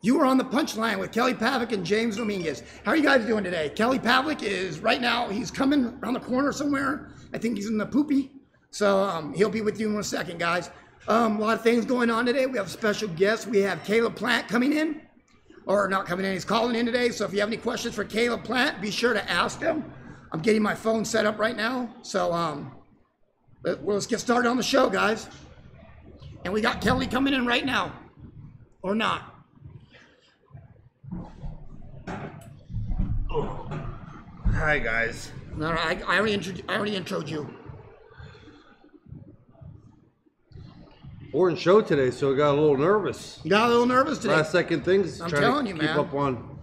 You are on the punchline with Kelly Pavlik and James Dominguez. How are you guys doing today? Kelly Pavlik is right now, he's coming around the corner somewhere. I think he's in the poopy. So he'll be with you in a second, guys. A lot of things going on today. We have special guests. We have Caleb Plant coming in. Or not coming in, he's calling in today. So if you have any questions for Caleb Plant, be sure to ask him. I'm getting my phone set up right now. So let's get started on the show, guys. And we got Kelly coming in right now. Or not. Hi guys. No, I already introed you. Important show today, so I got a little nervous. You got a little nervous today. Last second things. I'm telling you, man. Keep up on.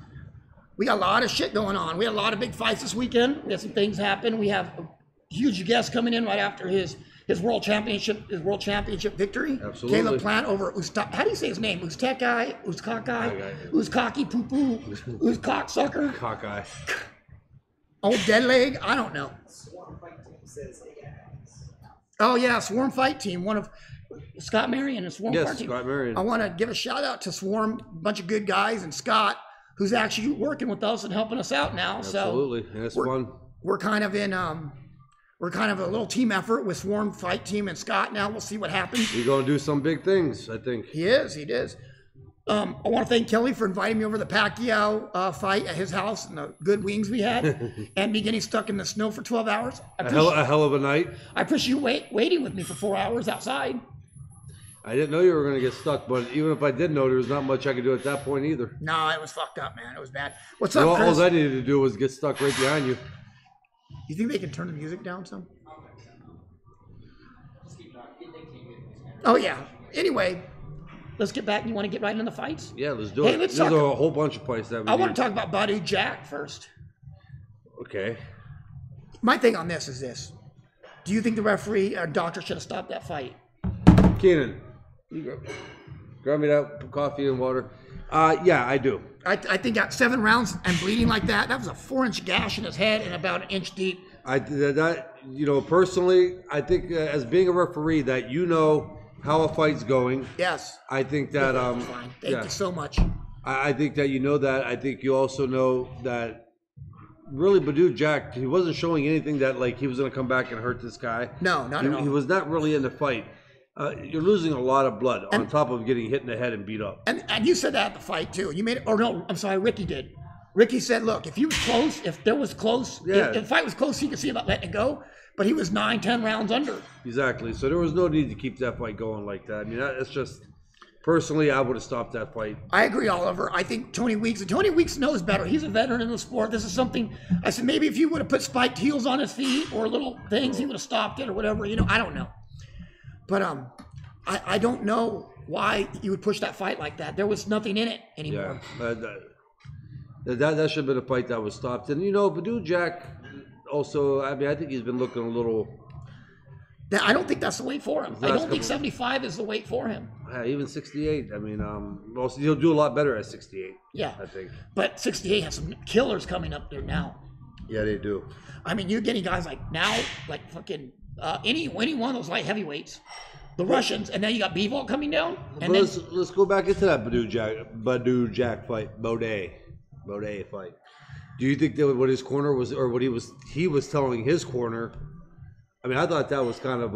We got a lot of shit going on. We had a lot of big fights this weekend. We had some things happen. We have a huge guest coming in right after his world championship victory. Absolutely. Caleb Plant over how do you say his name? Uztekai, Uzkaki Poo Poo, Uzcocksucker. Cockeye. Old dead leg? I don't know. Swarm Fight Team says yes. Oh yeah, Swarm Fight Team. One of Scott Marion and Swarm Fight Team. Scott Marion. I want to give a shout out to Swarm, a bunch of good guys, and Scott, who's actually working with us and helping us out now. Absolutely. So That's fun. We're kind of in we're kind of a little team effort with Swarm Fight Team and Scott now. We'll see what happens. You're going to do some big things, I think. He does. I want to thank Kelly for inviting me over the Pacquiao fight at his house and the good wings we had and me getting stuck in the snow for 12 hours. A hell of a night. I appreciate you waiting with me for 4 hours outside. I didn't know you were going to get stuck, but even if I did know, there was not much I could do at that point either. No, it was fucked up, man. It was bad. What's up, Chris? All I needed to do was get stuck right behind you. You think they can turn the music down some? Oh, yeah. Anyway, let's get back. You want to get right into the fights? Yeah, let's do it. There's a whole bunch of fights that we I want to talk about Badu Jack first. Okay. My thing on this is this. Do you think the referee or doctor should have stopped that fight? Keenan, you grab me that coffee and water. Yeah, I do. I think at 7 rounds and bleeding like that was a 4-inch gash in his head and about an inch deep. Personally, I think as being a referee that you know how a fight's going. Yes. I think that fine. Thank you so much. I think that you know that. I think you also know that really Badu Jack, he wasn't showing anything that like he was going to come back and hurt this guy. No, not at all. He was not really in the fight. You're losing a lot of blood on top of getting hit in the head and beat up. And you said that at the fight too. You made it. Or no, I'm sorry, Ricky did. Ricky said, look, if he was close, if there was close, if the fight was close, he could see about letting it go. But he was 9-10 rounds under. Exactly. So there was no need to keep that fight going like that. I mean, that's just, personally, I would have stopped that fight. I agree, Oliver. I think Tony Weeks knows better. He's a veteran in the sport. This is something, I said, maybe if you would have put spiked heels on his feet or little things, he would have stopped it or whatever. I don't know. But I don't know why you would push that fight like that. There was nothing in it anymore. Yeah, that should have been a fight that was stopped. And, Badu Jack also, I mean, I think he's been looking a little... I don't think that's the weight for him. I don't think 75 is the weight for him. Even 68. I mean, he'll do a lot better at 68. Yeah. I think. But 68 has some killers coming up there now. Yeah, they do. I mean, you're getting guys like fucking any one of those light heavyweights, the Russians, and then you got Bivol coming down. And let's go back into that Badu Jack fight, Baudet fight. Do you think that what his corner was, or what he was telling his corner? I mean, I thought that was kind of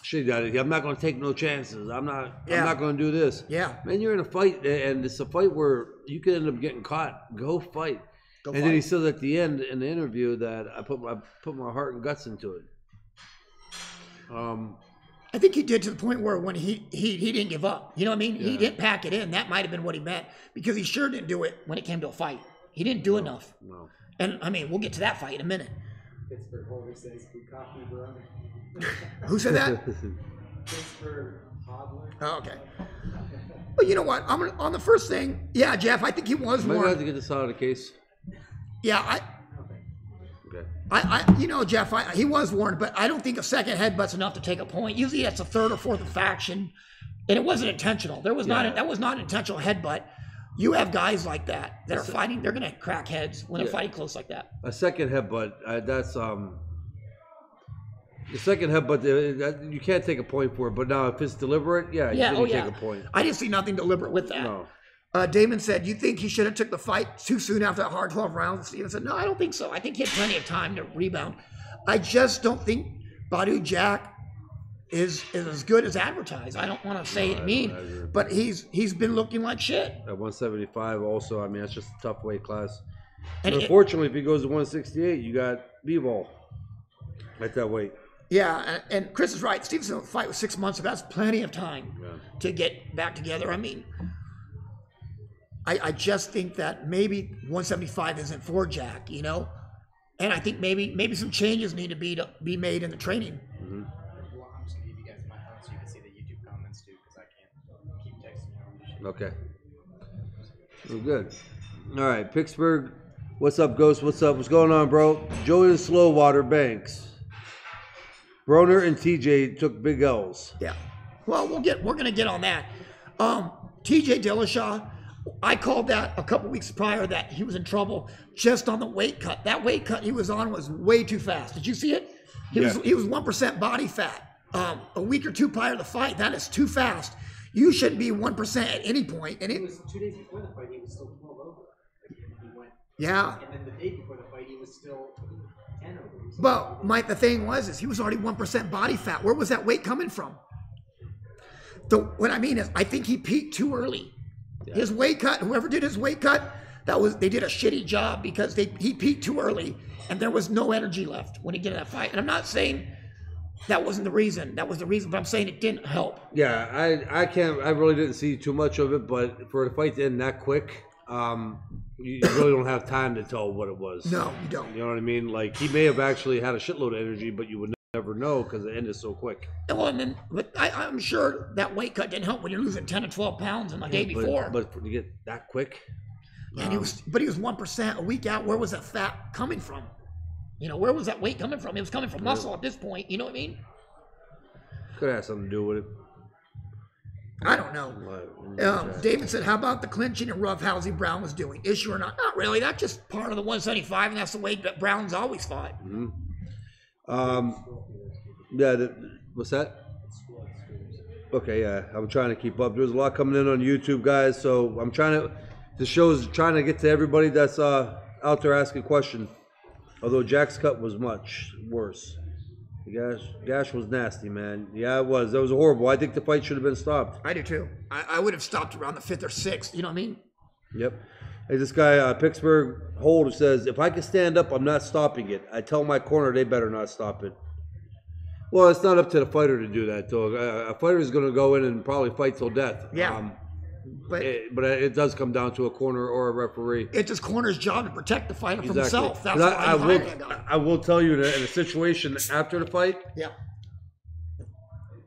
shitty. I'm not going to take no chances. I'm not going to do this. Yeah. Man, you're in a fight, and it's a fight where you could end up getting caught. Go fight. Then he said at the end in the interview that I put my heart and guts into it. I think he did to the point where when he didn't give up. You know what I mean? Yeah. He didn't pack it in. That might have been what he meant, because he sure didn't do it when it came to a fight. He didn't do enough. No. And I mean, we'll get to that fight in a minute. Pittsburgh Holder says Bukaki Broner. Who said that? Pittsburgh Hodler. Oh, okay. But you know what? On the first thing, yeah, Jeff, I think he was Might have warned. to get this out of the case. Yeah, Okay. Jeff, he was warned, but I don't think a second headbutt's enough to take a point. Usually that's a third or fourth of action, and it wasn't intentional. That was not an intentional headbutt. You have guys like that are fighting. They're going to crack heads when they're fighting close like that. A second headbutt, that's the second headbutt. You can't take a point for it. But now if it's deliberate, you can take a point. I didn't see nothing deliberate with that. No. Damon said, you think he should have took the fight too soon after that hard 12 rounds? Steven said, no, I don't think so. I think he had plenty of time to rebound. I just don't think Badu Jack is as good as advertised. I don't want to say it mean, but he's been looking like shit. At 175 also, I mean, that's just a tough weight class. And unfortunately, if he goes to 168, you got B-ball at that weight. Yeah, and Chris is right. Stevenson's fight was 6 months ago. That's plenty of time to get back together. I mean, I just think that maybe 175 isn't for Jack, you know? And I think maybe some changes need to be made in the training. Mm-hmm. Well, I'm just going to give you guys my phone so you can see the YouTube comments too, because I can't keep texting you. Okay. Well, good. All right, Pittsburgh. What's up, Ghost? What's up? What's going on, bro? Joey and Slowwater Banks. Broner and TJ took big L's. Yeah. Well, we're gonna get on that. TJ Dillashaw, I called that a couple weeks prior that he was in trouble just on the weight cut. That weight cut he was on was way too fast. Did you see it? He was 1% body fat. A week or two prior to the fight, that is too fast. You shouldn't be 1% at any point. And It was 2 days before the fight, he was still 12 over. He went, yeah. and then the day before the fight, he was still 10 over. But Mike, the thing was he was already 1% body fat. Where was that weight coming from? What I mean is, I think he peaked too early. Yeah. His weight cut, whoever did his weight cut, they did a shitty job because he peaked too early and there was no energy left when he did that fight. And I'm not saying that wasn't the reason. That was the reason, but I'm saying it didn't help. Yeah, I really didn't see too much of it, but for the fight to end that quick, you really don't have time to tell what it was. No, you don't. You know what I mean? Like, he may have actually had a shitload of energy, but you would never know because it ended so quick. Well, but I'm sure that weight cut didn't help when you're losing 10 or 12 pounds in the day before. But to get that quick, and he was 1% a week out. Where was that fat coming from? You know, where was that weight coming from? It was coming from muscle at this point. You know what I mean? Could have something to do with it. I don't know. David said, how about the clinching and roughhousing Brown was doing? Issue or not? Not really. That's just part of the 175, and that's the way that Brown's always fought. Mm-hmm. Yeah, what's that? Okay, yeah, I'm trying to keep up. There's a lot coming in on YouTube, guys, so I'm the show's trying to get to everybody that's out there asking questions. Although Jack's cut was much worse. Gash was nasty, man. Yeah, it was. That was horrible. I think the fight should have been stopped. I do too. I would have stopped around the 5th or 6th. You know what I mean? Yep. Hey, this guy, Pittsburgh Hold, says, if I can stand up, I'm not stopping it. I tell my corner they better not stop it. Well, it's not up to the fighter to do that, though. A fighter is going to go in and probably fight till death. Yeah. But it does come down to a corner or a referee. It's his corner's job to protect the fighter from himself. That's I will tell you in a situation after the fight,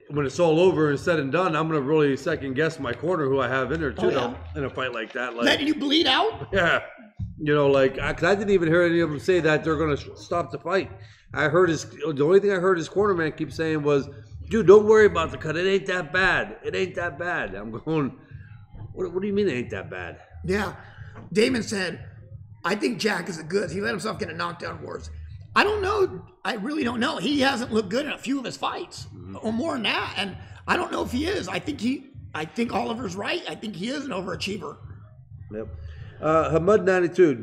when it's all over and said and done, I'm going to really second guess my corner who I have in there too in a fight like that. Like, letting you bleed out? Yeah. You know, like, cause I didn't even hear any of them say that they're going to stop the fight. The only thing I heard his corner man keep saying was, dude, don't worry about the cut. It ain't that bad. It ain't that bad. I'm going, what do you mean it ain't that bad? Yeah. Damon said, I think Jack is a good. He let himself get a knockdown wars. I don't know. I really don't know. He hasn't looked good in a few of his fights, or more than that. And I don't know if he is. I think Oliver's right. I think he is an overachiever. Yep. Hamud92,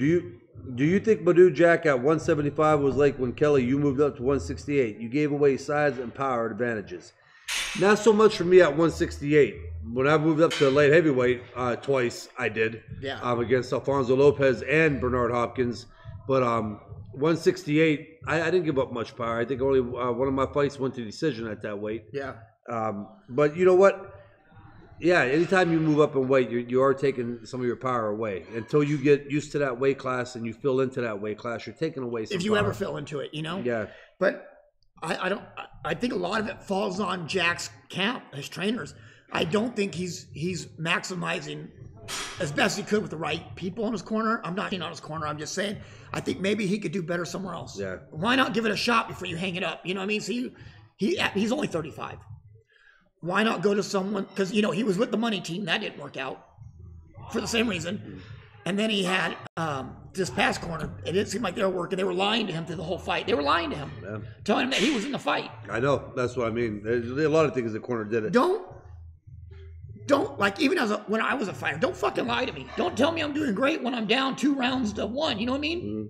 do you think Badu Jack at 175 was like when Kelly, you moved up to 168? You gave away size and power advantages. Not so much for me at 168. When I moved up to light heavyweight twice, I did. Yeah. Against Alfonso Lopez and Bernard Hopkins. But 168, I didn't give up much power. I think only one of my fights went to decision at that weight. Yeah. But you know what? Yeah, anytime you move up in weight, you are taking some of your power away. Until you get used to that weight class and you fill into that weight class, you're taking away some if you power. ever fill into it, you know? Yeah. But I think a lot of it falls on Jack's camp, his trainers. I don't think he's maximizing as best he could with the right people in his corner. I'm not on his corner. I'm just saying I think maybe he could do better somewhere else. Yeah. Why not give it a shot before you hang it up? You know what I mean? So he's only 35. Why not go to someone? Because, you know, he was with the money team. That didn't work out for the same reason. And then he had this past corner. It didn't seem like they were working. They were lying to him through the whole fight. They were lying to him, telling him that he was in the fight. I know. That's what I mean. There's a lot of things the corner did it. Don't like even when I was a fighter, don't fucking lie to me. Don't tell me I'm doing great when I'm down 2 rounds to 1. You know what I mean?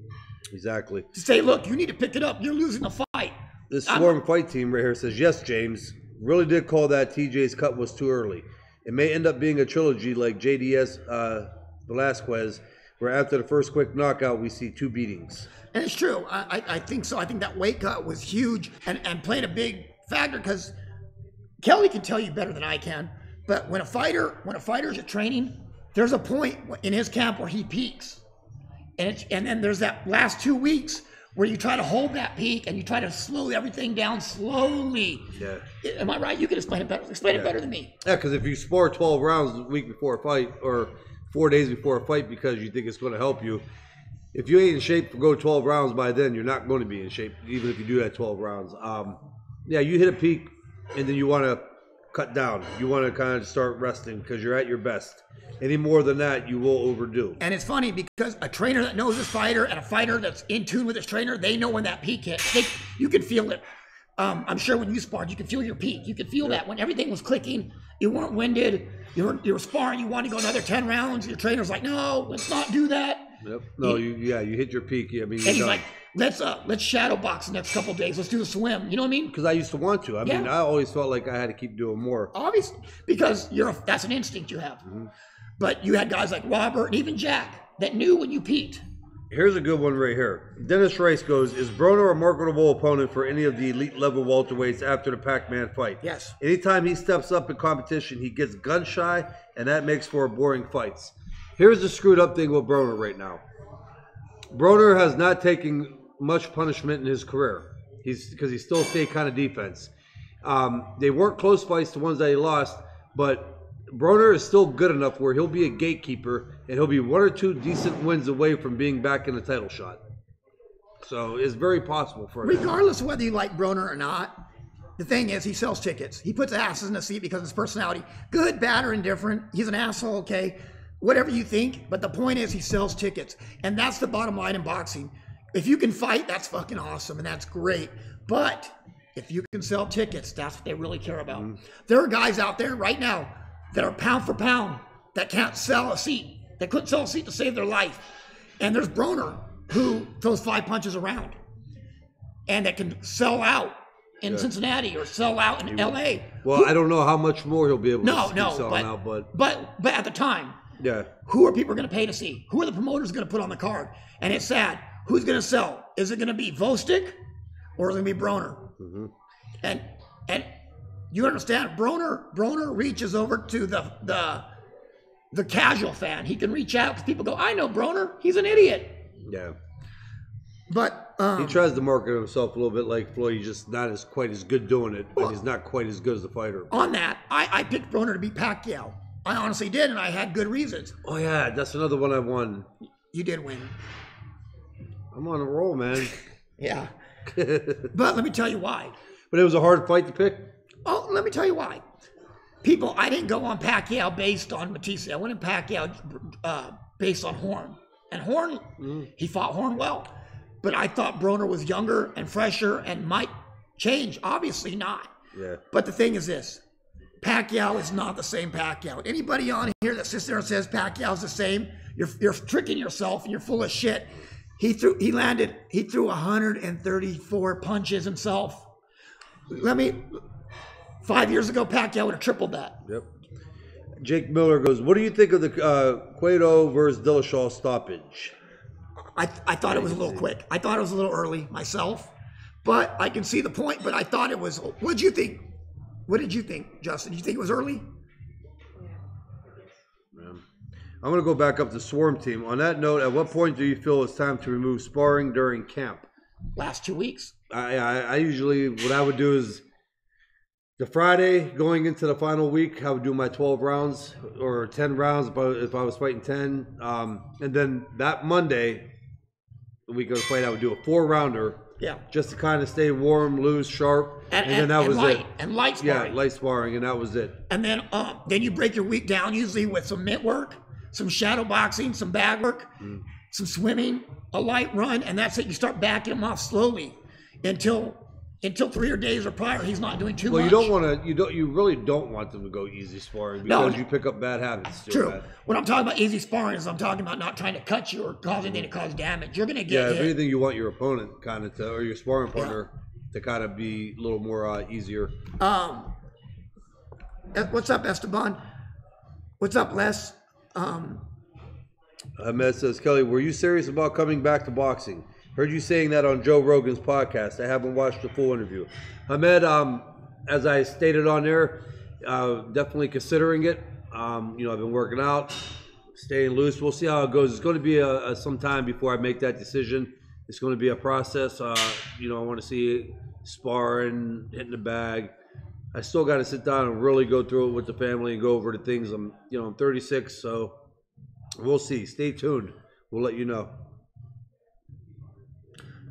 Exactly. To say, look, you need to pick it up. You're losing the fight. This Swarm Fight team right here says, yes, James, really did call that TJ's cut was too early. It may end up being a trilogy like JDS Velasquez, where after the first quick knockout, we see 2 beatings. And it's true. I think so. I think that weight cut was huge and played a big factor because Kelly can tell you better than I can. But when a fighter's at training, there's a point in his camp where he peaks. And then there's that last 2 weeks where you try to hold that peak and you try to slow everything down slowly. Yeah. Am I right? You can explain it better. Explain it better than me. Yeah, because if you spar 12 rounds a week before a fight or 4 days before a fight because you think it's going to help you, if you ain't in shape to go 12 rounds by then, you're not going to be in shape, even if you do that 12 rounds. Yeah, you hit a peak and then you want to cut down. You want to kind of start resting because you're at your best. Any more than that, you will overdo. And it's funny because a trainer that knows his fighter and a fighter that's in tune with his trainer, they know when that peak hits. You can feel it. I'm sure when you sparred, you could feel your peak. You could feel that when everything was clicking, you weren't winded, you were sparring, you wanted to go another 10 rounds. Your trainer's like, no, let's not do that. Yep. No, you hit your peak. I mean, and he's like, let's shadow box the next couple of days. Let's do the swim. You know what I mean? Because I used to want to. I mean, I always felt like I had to keep doing more. Obviously, because that's an instinct you have. But you had guys like Robert and even Jack that knew when you peaked. Here's a good one right here. Dennis Rice goes, is Broner a marketable opponent for any of the elite level welterweights after the Pac-Man fight? Yes. Anytime he steps up in competition, he gets gun shy, and that makes for boring fights. Here's the screwed up thing with Broner right now. Broner has not taken much punishment in his career. Because he still stayed kind of defense. They weren't close fights, the ones that he lost, but Broner is still good enough where he'll be a gatekeeper and he'll be 1 or 2 decent wins away from being back in a title shot. So it's very possible for him. Regardless of whether you like Broner or not, the thing is he sells tickets. He puts asses in the seat because of his personality. Good, bad, or indifferent. He's an asshole, okay? Whatever you think, but the point is he sells tickets. And that's the bottom line in boxing. If you can fight, that's fucking awesome and that's great. But if you can sell tickets, that's what they really care about. There are guys out there right now that are pound for pound that can't sell a seat. They couldn't sell a seat to save their life. And there's Broner who throws 5 punches around and that can sell out in Cincinnati or sell out in LA. Well, I don't know how much more he'll be able to keep selling out, but at the time, who are people going to pay to see? Who are the promoters going to put on the card? And it's sad. Who's going to sell? Is it going to be Vostik or is it going to be Broner? And you understand, Broner reaches over to the casual fan. He can reach out because people go, I know Broner. He's an idiot. Yeah. But he tries to market himself a little bit like Floyd. He's just not quite as good doing it, but he's not quite as good as the fighter. On that, I picked Broner to beat Pacquiao. I honestly did, and I had good reasons. Oh yeah, that's another one I won. You did win. I'm on a roll, man. Yeah. But let me tell you why. But it was a hard fight to pick. Oh, let me tell you why. I didn't go on Pacquiao based on Matisse. I went in Pacquiao based on Horn. And Horn, he fought Horn well. But I thought Broner was younger and fresher and might change. Obviously not. Yeah. But the thing is this. Pacquiao is not the same Pacquiao. Anybody on here that sits there and says Pacquiao's the same, you're tricking yourself and you're full of shit. He threw 134 punches himself. 5 years ago, Pacquiao would have tripled that. Yep. Jake Miller goes, what do you think of the Cueto versus Dillashaw stoppage? I thought it was a little quick. I thought it was a little early myself. But I can see the point, but I thought it was, what did you think? What did you think, Justin? Did you think it was early? I'm going to go back up to Swarm Team. On that note, at what point do you feel it's time to remove sparring during camp? Last 2 weeks. I usually, what I would do is the Friday going into the final week, I would do my 12 rounds or 10 rounds if I was fighting 10. And then that Monday, the week of the fight, I would do a 4-rounder. Yeah. Just to kind of stay warm, loose, sharp. And then that was light, it. And light sparring. Yeah, light sparring, and that was it. And then you break your week down usually with some mitt work, some shadow boxing, some bag work, some swimming, a light run, and that's it. You start backing them off slowly until until 3 days or prior, he's not doing too Well, much. you really don't want them to go easy sparring because you pick up bad habits. True. Matt. When I'm talking about easy sparring, is I'm talking about not trying to cut you or cause anything to cause damage. You're going to get If hit. anything, you want your opponent kind of or your sparring partner to kind of be a little more easier. What's up, Esteban? What's up, Les? Ahmed says, Kelly, were you serious about coming back to boxing? Heard you saying that on Joe Rogan's podcast. I haven't watched the full interview. Ahmed, as I stated on there, definitely considering it. I've been working out, staying loose. We'll see how it goes. It's going to be some time before I make that decision. It's going to be a process. I want to see sparring, hitting the bag. I still got to sit down and really go through it with the family and go over the things. I'm 36, so we'll see. Stay tuned. We'll let you know.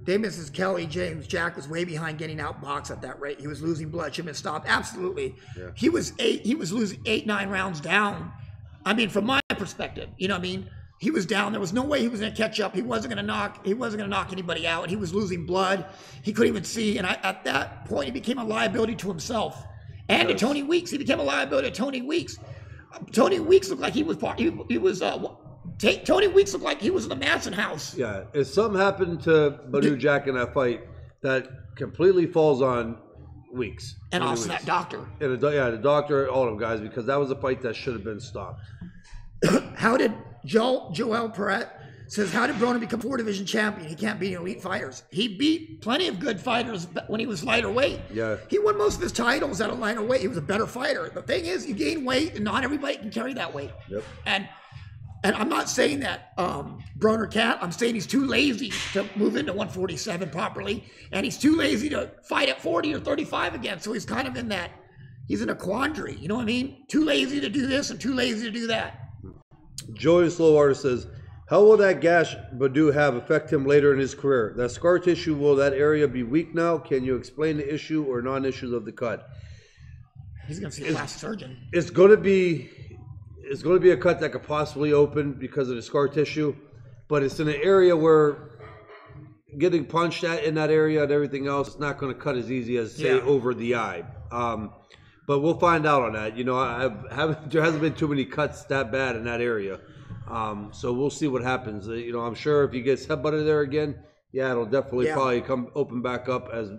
Damon says, Kelly, James, Jack was way behind getting outboxed at that rate. He was losing blood, should have been stopped. Absolutely. Yeah. He was losing 8-9 rounds down. I mean, from my perspective, you know what I mean? He was down. There was no way he was going to catch up. He wasn't going to knock anybody out. He was losing blood. He couldn't even see. And at that point, he became a liability to himself and to Tony Weeks. He became a liability to Tony Weeks. Tony Weeks looked like he was Tony Weeks looked like he was in the Manson house. Yeah, if something happened to Badu Jack in that fight, that completely falls on Weeks. And also that doctor. And the doctor, all them guys, because that was a fight that should have been stopped. How did Joel Perret says, how did Broner become 4-division champion? He can't beat elite fighters. He beat plenty of good fighters when he was lighter weight. Yeah. He won most of his titles at a lighter weight. He was a better fighter. The thing is, you gain weight, and not everybody can carry that weight. Yep. And I'm not saying that Broner can't. I'm saying he's too lazy to move into 147 properly, and he's too lazy to fight at 40 or 35 again. So he's kind of he's in a quandary. You know what I mean? Too lazy to do this and too lazy to do that. Joey Slow Artist says, how will that gash Badu have affect him later in his career? That scar tissue, will that area be weak now? Can you explain the issue or non-issues of the cut? He's going to see a plastic surgeon. It's going to be a cut that could possibly open because of the scar tissue, but it's in an area where getting punched at in that area and everything else, it's not going to cut as easy as, say, over the eye. But we'll find out on that. There hasn't been too many cuts that bad in that area. So we'll see what happens. I'm sure if he gets headbutted there again, it'll definitely probably come open back up as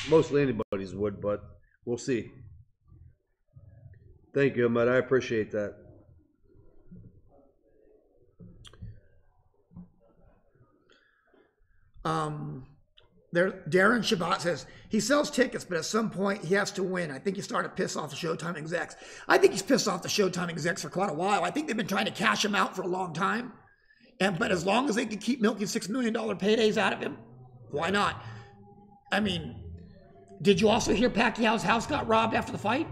mostly anybody's would, but we'll see. Thank you, Ahmed. I appreciate that. Darren Shabbat says, he sells tickets, but at some point he has to win. I think he's starting to piss off the Showtime execs. I think he's pissed off the Showtime execs for quite a while. I think they've been trying to cash him out for a long time. But as long as they can keep milking $6 million paydays out of him, why not? I mean, did you also hear Pacquiao's house got robbed after the fight?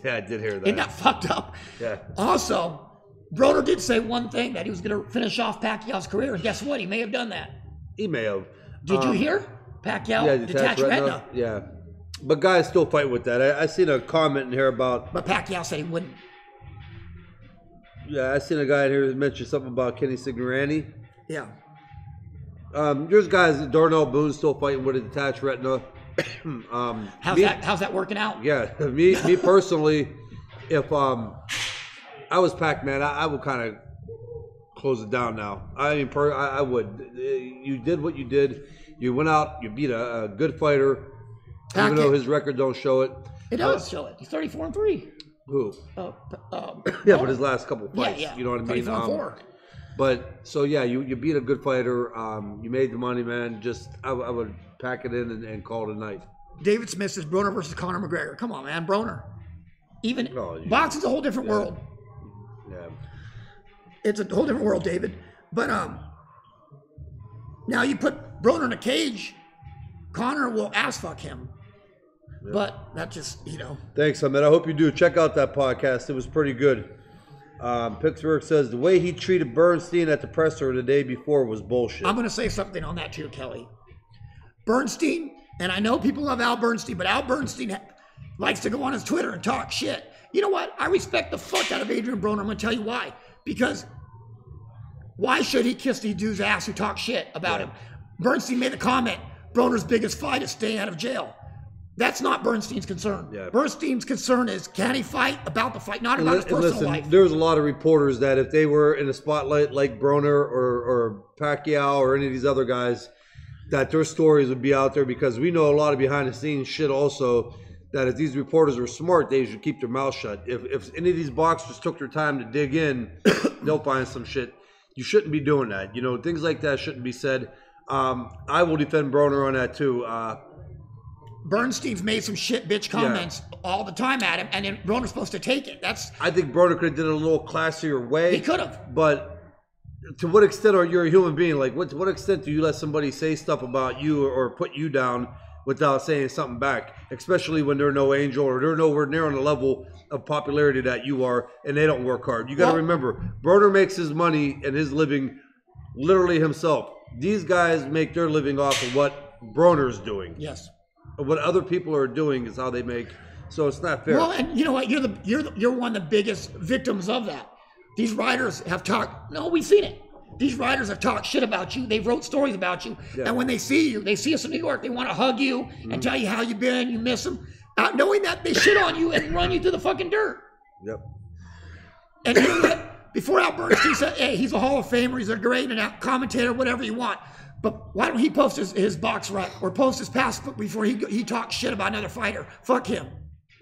Yeah, I did hear that. Isn't that fucked up? Yeah. Also, Broner did say one thing, that he was going to finish off Pacquiao's career, and guess what? He may have done that. He may have. Did you hear? Pacquiao detached retina. Yeah. But guys still fight with that. I seen a comment in here about... But Pacquiao said he wouldn't. Yeah, I seen a guy in here that mentioned something about Kenny Signorani. Yeah. There's guys, Darnell Boone still fighting with a detached retina. How's that working out? Yeah, me personally, if I was Pac-Man, I would kind of close it down now. I mean, I would. You did what you did. You went out. You beat a good fighter, even though his record don't show it. It does show it. He's 34-3. Who? Yeah, but his last couple fights. Yeah. You know what I mean? 34-4. But so yeah, you beat a good fighter. You made the money, man. Just I would pack it in and call it a night. David Smith says Broner versus Conor McGregor. Come on, man, Broner. Boxing's a whole different world. Yeah. It's a whole different world, David. But now you put Broner in a cage, Conor will ass fuck him. Yep. But that just, Thanks, Ahmed. I hope you do. Check out that podcast. It was pretty good. Pittsburgh says the way he treated Bernstein at the presser the day before was bullshit. I'm going to say something on that too, Kelly. Bernstein, and I know people love Al Bernstein, but Al Bernstein likes to go on his Twitter and talk shit. You know what? I respect the fuck out of Adrian Broner. I'm going to tell you why. Because why should he kiss these dude's ass who talk shit about him? Bernstein made a comment. Broner's biggest fight is staying out of jail. That's not Bernstein's concern. Yeah. Bernstein's concern is, can he fight about the fight, not about his personal life. There's a lot of reporters that if they were in a spotlight like Broner or Pacquiao or any of these other guys, that their stories would be out there, because we know a lot of behind the scenes shit also, that if these reporters are smart, they should keep their mouth shut. If any of these boxers took their time to dig in, they'll find some shit. You shouldn't be doing that. You know, things like that shouldn't be said. I will defend Broner on that too. Bernstein's made some shit bitch comments all the time at him, and then Broner's supposed to take it. I think Broner could have did it a little classier way. He could have. But to what extent are you a human being? Like, to what extent do you let somebody say stuff about you or put you down without saying something back? Especially when they're no angel or they're nowhere near on the level of popularity that you are, and they don't work hard. You got to remember, Broner makes his money and his living literally himself. These guys make their living off of what Broner's doing. Yes. What other people are doing is how they make. So it's not fair. Well, and you know what? You're one of the biggest victims of that. These writers have talked. No, we've seen it. These writers have talked shit about you. They've wrote stories about you. Yeah. And when they see you, they see us in New York. They want to hug you and tell you how you've been. You miss them, knowing that they shit on you and run you through the fucking dirt. Yep. And you know what? Before Al Bernstein said, "Hey, he's a Hall of Famer. He's a great commentator, whatever you want." But why don't he post his box run or post his passbook before he talks shit about another fighter? Fuck him.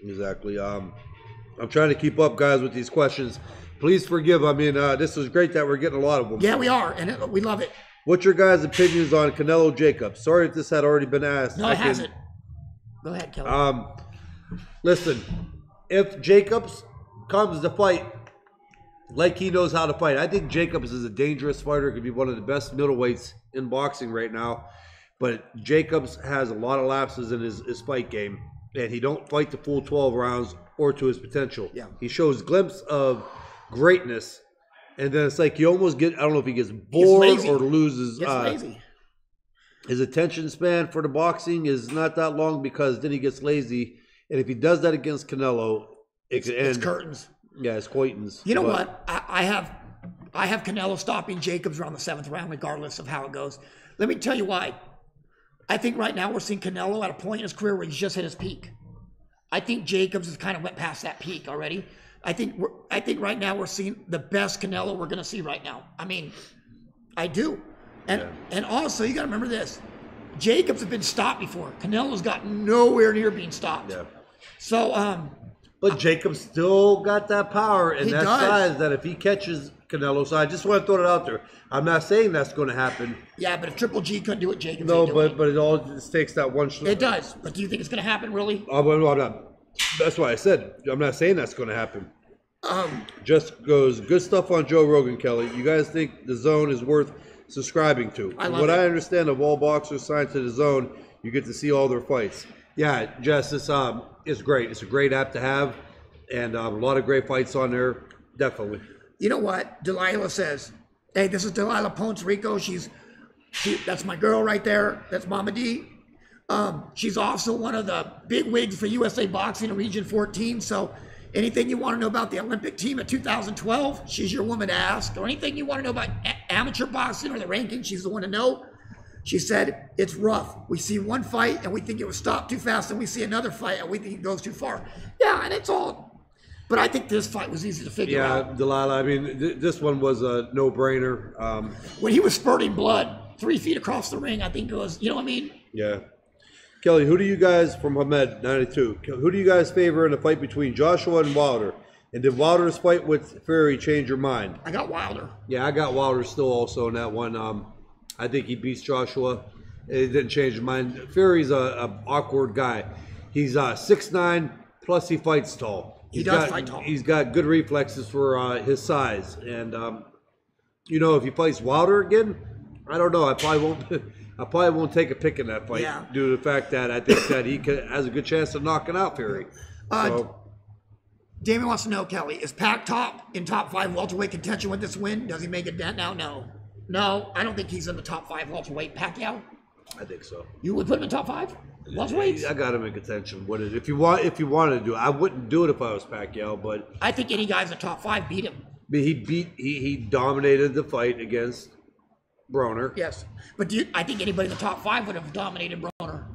Exactly. I'm trying to keep up, guys, with these questions. Please forgive. I mean, this is great that we're getting a lot of them. Yeah, we are, and we love it. What's your guys' opinions on Canelo Jacobs? Sorry if this had already been asked. No, it hasn't. Go ahead, Kelly. Listen, if Jacobs comes to fight like he knows how to fight, I think Jacobs is a dangerous fighter. Could be one of the best middleweights in boxing right now. But Jacobs has a lot of lapses in his fight game, and he don't fight the full 12 rounds or to his potential. Yeah. He shows glimpse of greatness, and then it's like you almost get, I don't know if he gets bored or loses. Lazy. His attention span for the boxing is not that long, because then he gets lazy. And if he does that against Canelo, it could end. It's curtains. Yeah, it's Coitons. You know what? I have Canelo stopping Jacobs around the 7th round, regardless of how it goes. Let me tell you why. I think right now we're seeing Canelo at a point in his career where he's just hit his peak. I think Jacobs has kind of went past that peak already. I think right now we're seeing the best Canelo we're going to see right now. I mean, I do. And also, you got to remember this. Jacobs have been stopped before. Canelo's got nowhere near being stopped. Yeah. So, but Jacobs still got that power and that size that if he catches Canelo, so I just want to throw it out there. I'm not saying that's going to happen. Yeah, but if Triple G couldn't do it, Jacobs no, ain't doing it. but it all just takes that one shot. It does. But do you think it's going to happen, really? I'm not. That's why I said I'm not saying that's going to happen. Just goes good stuff on Joe Rogan, Kelly. You guys think the Zone is worth subscribing to? I love what it. I understand of all boxers signed to the Zone, you get to see all their fights. Yeah, Jess, it's great. It's a great app to have, and a lot of great fights on there. Definitely. You know what? Delilah says, "Hey, this is Delilah Ponce Rico. That's my girl right there. That's Mama D. She's also one of the big wigs for USA Boxing in Region 14. So anything you want to know about the Olympic team of 2012, she's your woman to ask. Or anything you want to know about amateur boxing or the rankings, she's the one to know." She said, "It's rough. We see one fight and we think it was stopped too fast, and we see another fight and we think it goes too far." Yeah, and it's all... But I think this fight was easy to figure out. Yeah, Delilah, I mean, this one was a no-brainer. When he was spurting blood 3 feet across the ring, I think it was, you know what I mean? Yeah. Kelly, who do you guys, from Hamed 92, who do you guys favor in a fight between Joshua and Wilder? And did Wilder's fight with Fury change your mind? I got Wilder. Yeah, I got Wilder still also in that one. I think he beats Joshua. It didn't change his mind. Fury's a awkward guy. He's 6'9", plus he fights tall. He does fight tall. He's got good reflexes for his size. And, you know, if he fights Wilder again, I don't know. I probably won't take a pick in that fight due to the fact that I think that he has a good chance of knocking out Fury. Damien wants to know, Kelly, is Pac in top 5 welterweight contention with this win? Does he make a dent now? No, I don't think he's in the top 5 welterweight. Pacquiao? I think so. You would put him in top 5? Welterweights? I got him in contention. What is if you wanted to do it? I wouldn't do it if I was Pacquiao, but I think any guys in the top 5 beat him. he dominated the fight against Broner. Yes. But I think anybody in the top 5 would have dominated Broner.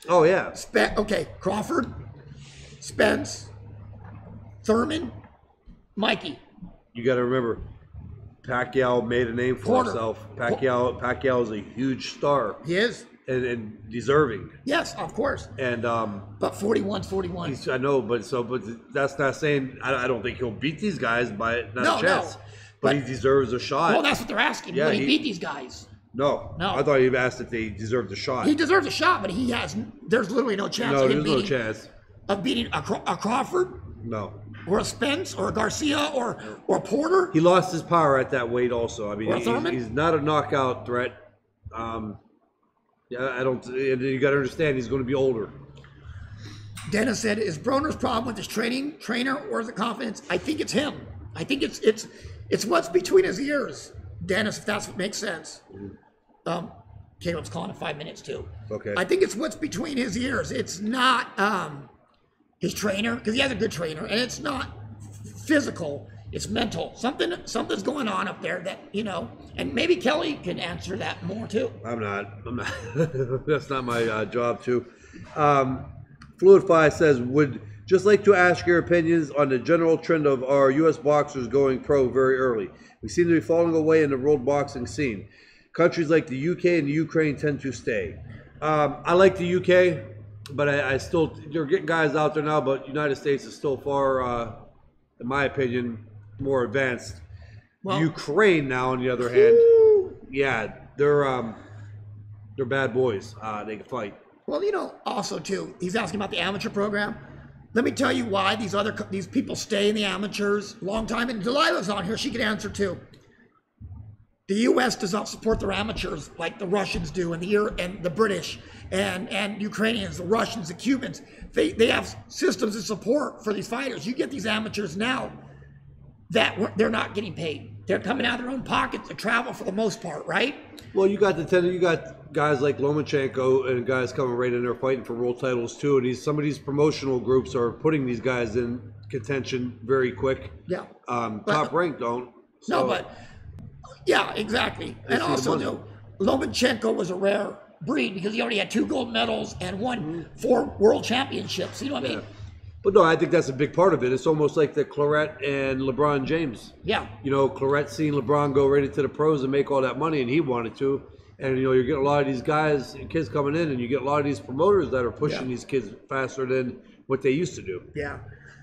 Oh yeah. Okay, Crawford, Spence, Thurman, Mikey. You got to remember, Pacquiao made a name for Porter. himself. Pacquiao is a huge star. He is. And deserving. Yes, of course. And but 41's 41. I know, but that's not saying I don't think he'll beat these guys by not a chance. No. But he deserves a shot. Well, that's what they're asking. Yeah, Will he beat these guys? No. No. I thought you asked if they deserved a shot. He deserves a shot, but he has. There's literally no chance. No, of him there's no beating, chance. of beating a Crawford. No. Or a Spence, or a Garcia, or a Porter. He lost his power at that weight also. I mean, he's not a knockout threat. Yeah, I don't. You got to understand, he's going to be older. Dennis said, "Is Broner's problem with his trainer, or is it confidence?" I think it's him. I think it's what's between his ears, Dennis. If that's what makes sense. Caleb's calling in 5 minutes too. Okay. I think it's what's between his ears. It's not his trainer, because he has a good trainer, and it's not physical. It's mental. Something's going on up there that, and maybe Kelly can answer that more too. I'm not. That's not my job too. Fluidify says, would just like to ask your opinions on the general trend of our U.S. boxers going pro very early. We seem to be falling away in the world boxing scene. Countries like the UK and the Ukraine tend to stay. I like the UK, but I still, you're getting guys out there now, but United States is still far, in my opinion, more advanced. Well, Ukraine now, on the other hand, yeah, they're bad boys. They can fight. Well, also too, he's asking about the amateur program. Let me tell you why these people stay in the amateurs a long time. And Delilah's on here; she can answer too. The U.S. does not support their amateurs like the Russians do, and the British and Ukrainians, the Russians, the Cubans. They have systems of support for these fighters. You get these amateurs now that they're not getting paid. They're coming out of their own pockets to travel for the most part, right? Well, you got guys like Lomachenko and guys coming right in there fighting for world titles too. And some of these promotional groups are putting these guys in contention very quick. Yeah. Top rank don't. So. No, but yeah, exactly. And also, Lomachenko was a rare breed because he already had 2 gold medals and won 4 world championships. You know what I mean? But no, I think that's a big part of it. It's almost like the Claret and LeBron James. Yeah. Claret seen LeBron go right into the pros and make all that money, and he wanted to. And, you're getting a lot of these guys and kids coming in, and you get a lot of these promoters that are pushing these kids faster than what they used to do. Yeah.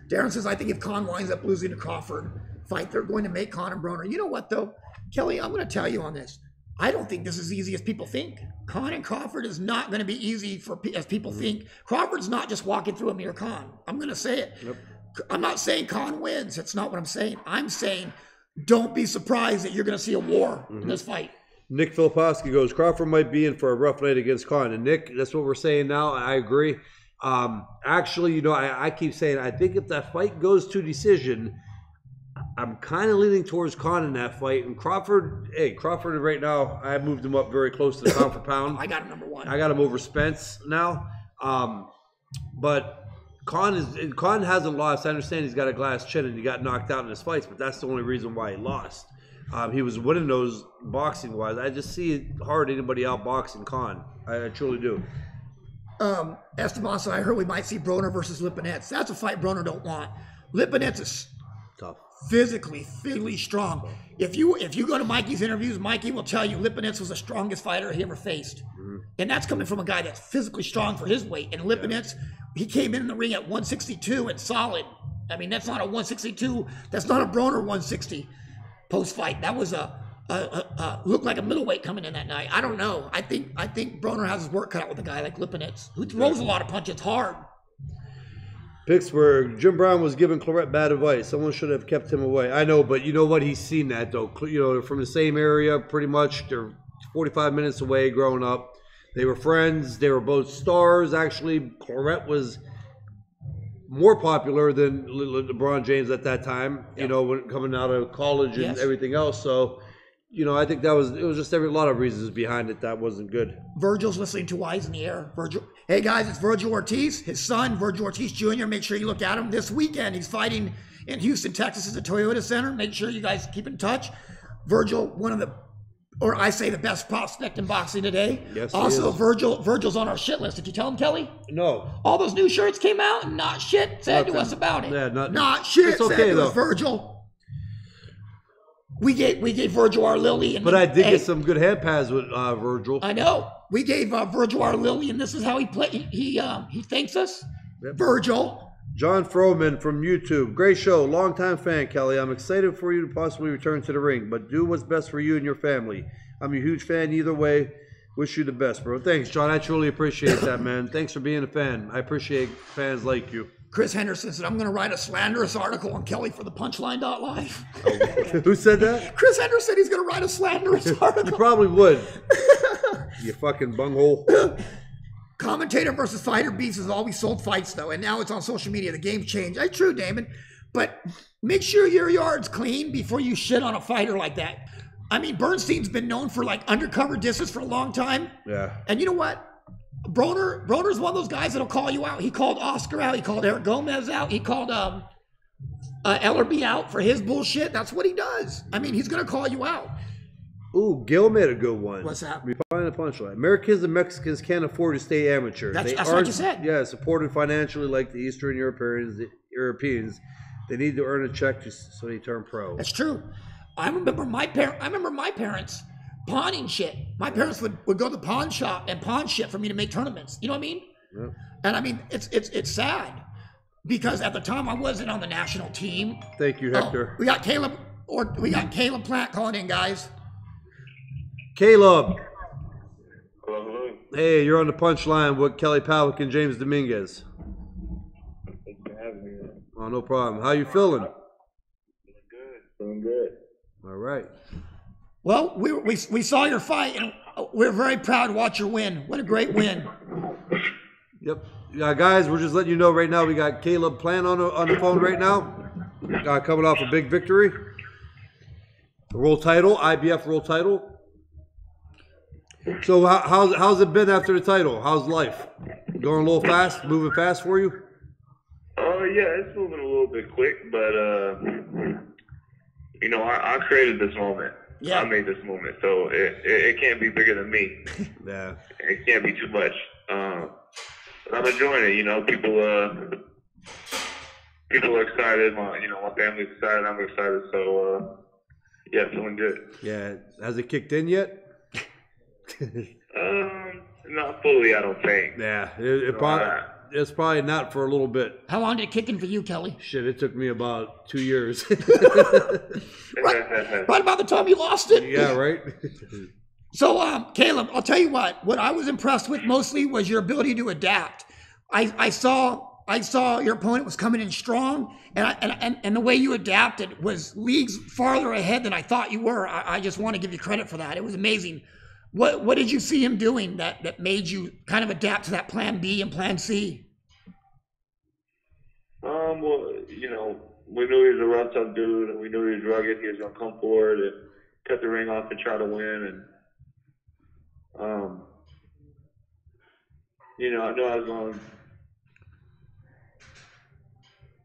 Darren says, I think if Khan winds up losing to Crawford fight, they're going to make Khan and Broner. You know what, though? Kelly, I'm going to tell you on this. I don't think this is as easy as people think. Khan and Crawford is not going to be easy as people think. Crawford's not just walking through Amir Khan. I'm going to say it. Yep. I'm not saying Khan wins. That's not what I'm saying. I'm saying don't be surprised that you're going to see a war in this fight. Nick Filipowski goes, Crawford might be in for a rough night against Khan. And Nick, that's what we're saying now. I agree. Actually, I keep saying, I think if that fight goes to decision, I'm kind of leaning towards Khan in that fight. And Crawford right now, I moved him up very close to the pound for pound. I got him number 1. I got him over Spence now. But Khan hasn't lost. I understand he's got a glass chin and he got knocked out in his fights, but that's the only reason why he lost. He was winning those boxing-wise. I just see it hard anybody outboxing Khan. I truly do. Esteban, so I heard we might see Broner versus Lipinets. That's a fight Broner don't want. Lipinets is tough. Physically strong. If you go to Mikey's interviews, Mikey will tell you Lipinets was the strongest fighter he ever faced. And that's coming from a guy that's physically strong for his weight. And Lipinets, he came in the ring at 162 and solid. I mean, that's not a 162. That's not a Broner 160 post-fight. That was looked like a middleweight coming in that night. I don't know. I think Broner has his work cut out with a guy like Lipinets, who throws a lot of punches hard. Pittsburgh, Jim Brown was giving Claret bad advice. Someone should have kept him away. I know, but you know what? He's seen that, though. They're from the same area, pretty much. They're 45 minutes away growing up. They were friends. They were both stars, actually. Claret was more popular than LeBron James at that time, when coming out of college and everything else. So, I think it was just a lot of reasons behind it that wasn't good. Virgil's listening to Eyes in the Air. Virgil, hey guys, it's Virgil Ortiz, his son, Virgil Ortiz Jr. Make sure you look at him this weekend. He's fighting in Houston, Texas at the Toyota Center. Make sure you guys keep in touch. Virgil, one of the or I say the best prospect in boxing today. Yes, he also, is. Virgil's on our shit list. Did you tell him, Kelly? No. All those new shirts came out and not shit said to Nothing. us about it. Yeah, nothing. Not shit It's okay, said to though. us, Virgil. We gave Virgil our lily. And But I did hey, get some good hand pads with Virgil. I know. We gave Virgil our lily, and this is how he played. He thanks us. Yep. Virgil. John Froman from YouTube. Great show. Longtime fan, Kelly. I'm excited for you to possibly return to the ring, but do what's best for you and your family. I'm a huge fan either way. Wish you the best, bro. Thanks, John. I truly appreciate that, man. Thanks for being a fan. I appreciate fans like you. Chris Henderson said, I'm going to write a slanderous article on Kelly for the punchline.live. Who said that? Chris Henderson, he's going to write a slanderous You article. probably would. You fucking bunghole. Commentator versus fighter beefs has always sold fights, though, and now it's on social media. The game's changed. That's true, Damon. But make sure your yard's clean before you shit on a fighter like that. I mean, Bernstein's been known for, like, undercover disses for a long time. Yeah. And you know what? Broner's one of those guys that'll call you out. He called Oscar out. He called Eric Gomez out. He called Ellerby out for his bullshit. That's what he does. I mean, he's going to call you out. Ooh, Gil made a good one. What's that? Find the punchline. Americans and Mexicans can't afford to stay amateurs. That's what you said. Yeah, supported financially like the Eastern Europeans. They need to earn a check so they turn pro. That's true. I remember my parents pawning shit. My parents would go to the pawn shop and pawn shit for me to make tournaments. You know what I mean? Yeah. And I mean, it's sad because at the time I wasn't on the national team. Thank you, Hector. We got Caleb Plant calling in, guys. Caleb. Hello, hello. Hey, you're on the punchline with Kelly Pavlik and James Dominguez. Thanks for having me. Oh, no problem. How you feeling? Doing good. All right. Well, we saw your fight, and we're very proud to watch your win. What a great win. Yep. Yeah, guys, we're just letting you know right now we got Caleb Plant on the phone right now. Coming off a big victory. The world title, IBF world title. So how's it been after the title? How's life? Going a little fast? Moving fast for you? Yeah, it's moving a little bit quick, but you know, I created this moment. Yeah. I made this moment, so it can't be bigger than me. Yeah. It can't be too much. But I'm enjoying it. You know, people are excited. My family's excited. I'm excited. So yeah, feeling good. Yeah. Has it kicked in yet? Not fully, I don't think. Yeah. It's probably not for a little bit. How long did it kick in for you, Kelly? Shit, it took me about 2 years. Right about the time you lost it. Yeah, right? So, Caleb, I'll tell you what I was impressed with mostly was your ability to adapt. I saw your opponent was coming in strong, and the way you adapted was leagues farther ahead than I thought you were. I just want to give you credit for that. It was amazing. What did you see him doing that made you kind of adapt to that plan B and plan C? Well, you know, we knew he was a rough, tough dude, and we knew he was rugged. He was going to come forward and cut the ring off and try to win. And, you know, I knew I was going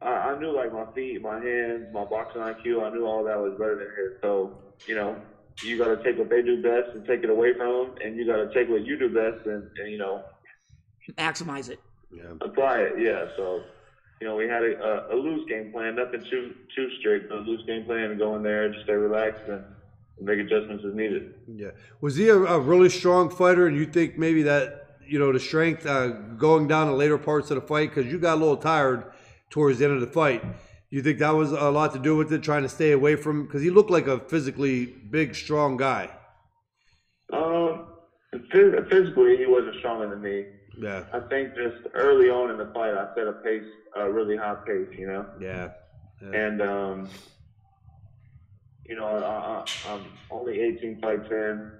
I knew, like, my feet, my hands, my boxing IQ, I knew all that was better than his. So, you know, you got to take what they do best and take it away from them, and you got to take what you do best and you know, Maximize it. Yeah. apply it. Yeah. So, you know, we had a loose game plan, nothing too strict, but a loose game plan and go in there, just stay relaxed and make adjustments as needed. Yeah. Was he a really strong fighter, and you think maybe that, you know, the strength going down the later parts of the fight, because you got a little tired towards the end of the fight, you think that was a lot to do with it, trying to stay away from, because he looked like a physically big, strong guy? Physically, he wasn't stronger than me. Yeah. I think just early on in the fight, I set a pace, a really high pace, you know? Yeah. And, you know, I'm only 18 fights in.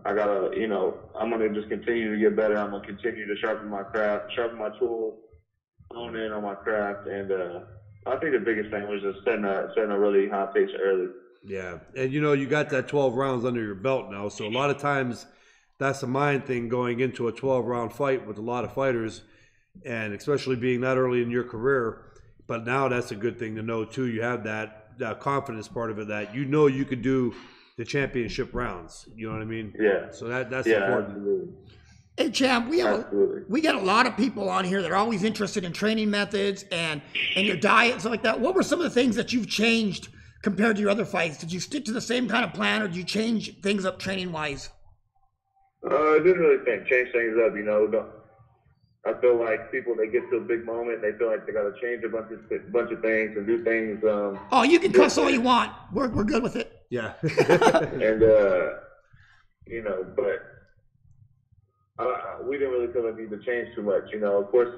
I gotta, you know, I'm gonna just continue to get better. I'm gonna continue to sharpen my craft, sharpen my tools, hone in on my craft. And I think the biggest thing was just setting a really high pace early. Yeah. And, you know, you got that 12 rounds under your belt now, so a lot of times that's a mind thing going into a 12-round fight with a lot of fighters, and especially being that early in your career. But now that's a good thing to know, too. You have that confidence part of it, that you know you could do the championship rounds. You know what I mean? Yeah. So that's Yeah, important. absolutely. Hey, champ, we Absolutely. got a lot of people on here that are always interested in training methods and your diet and stuff like that. What were some of the things that you've changed compared to your other fights? Did you stick to the same kind of plan, or did you change things up training wise? I didn't really change things up, you know. I feel like people, they get to a big moment, they feel like they got to change a bunch of things and do things. Oh, you can cuss all you want. We're good with it. Yeah. And you know, but we didn't really feel the need to change too much. You know, of course,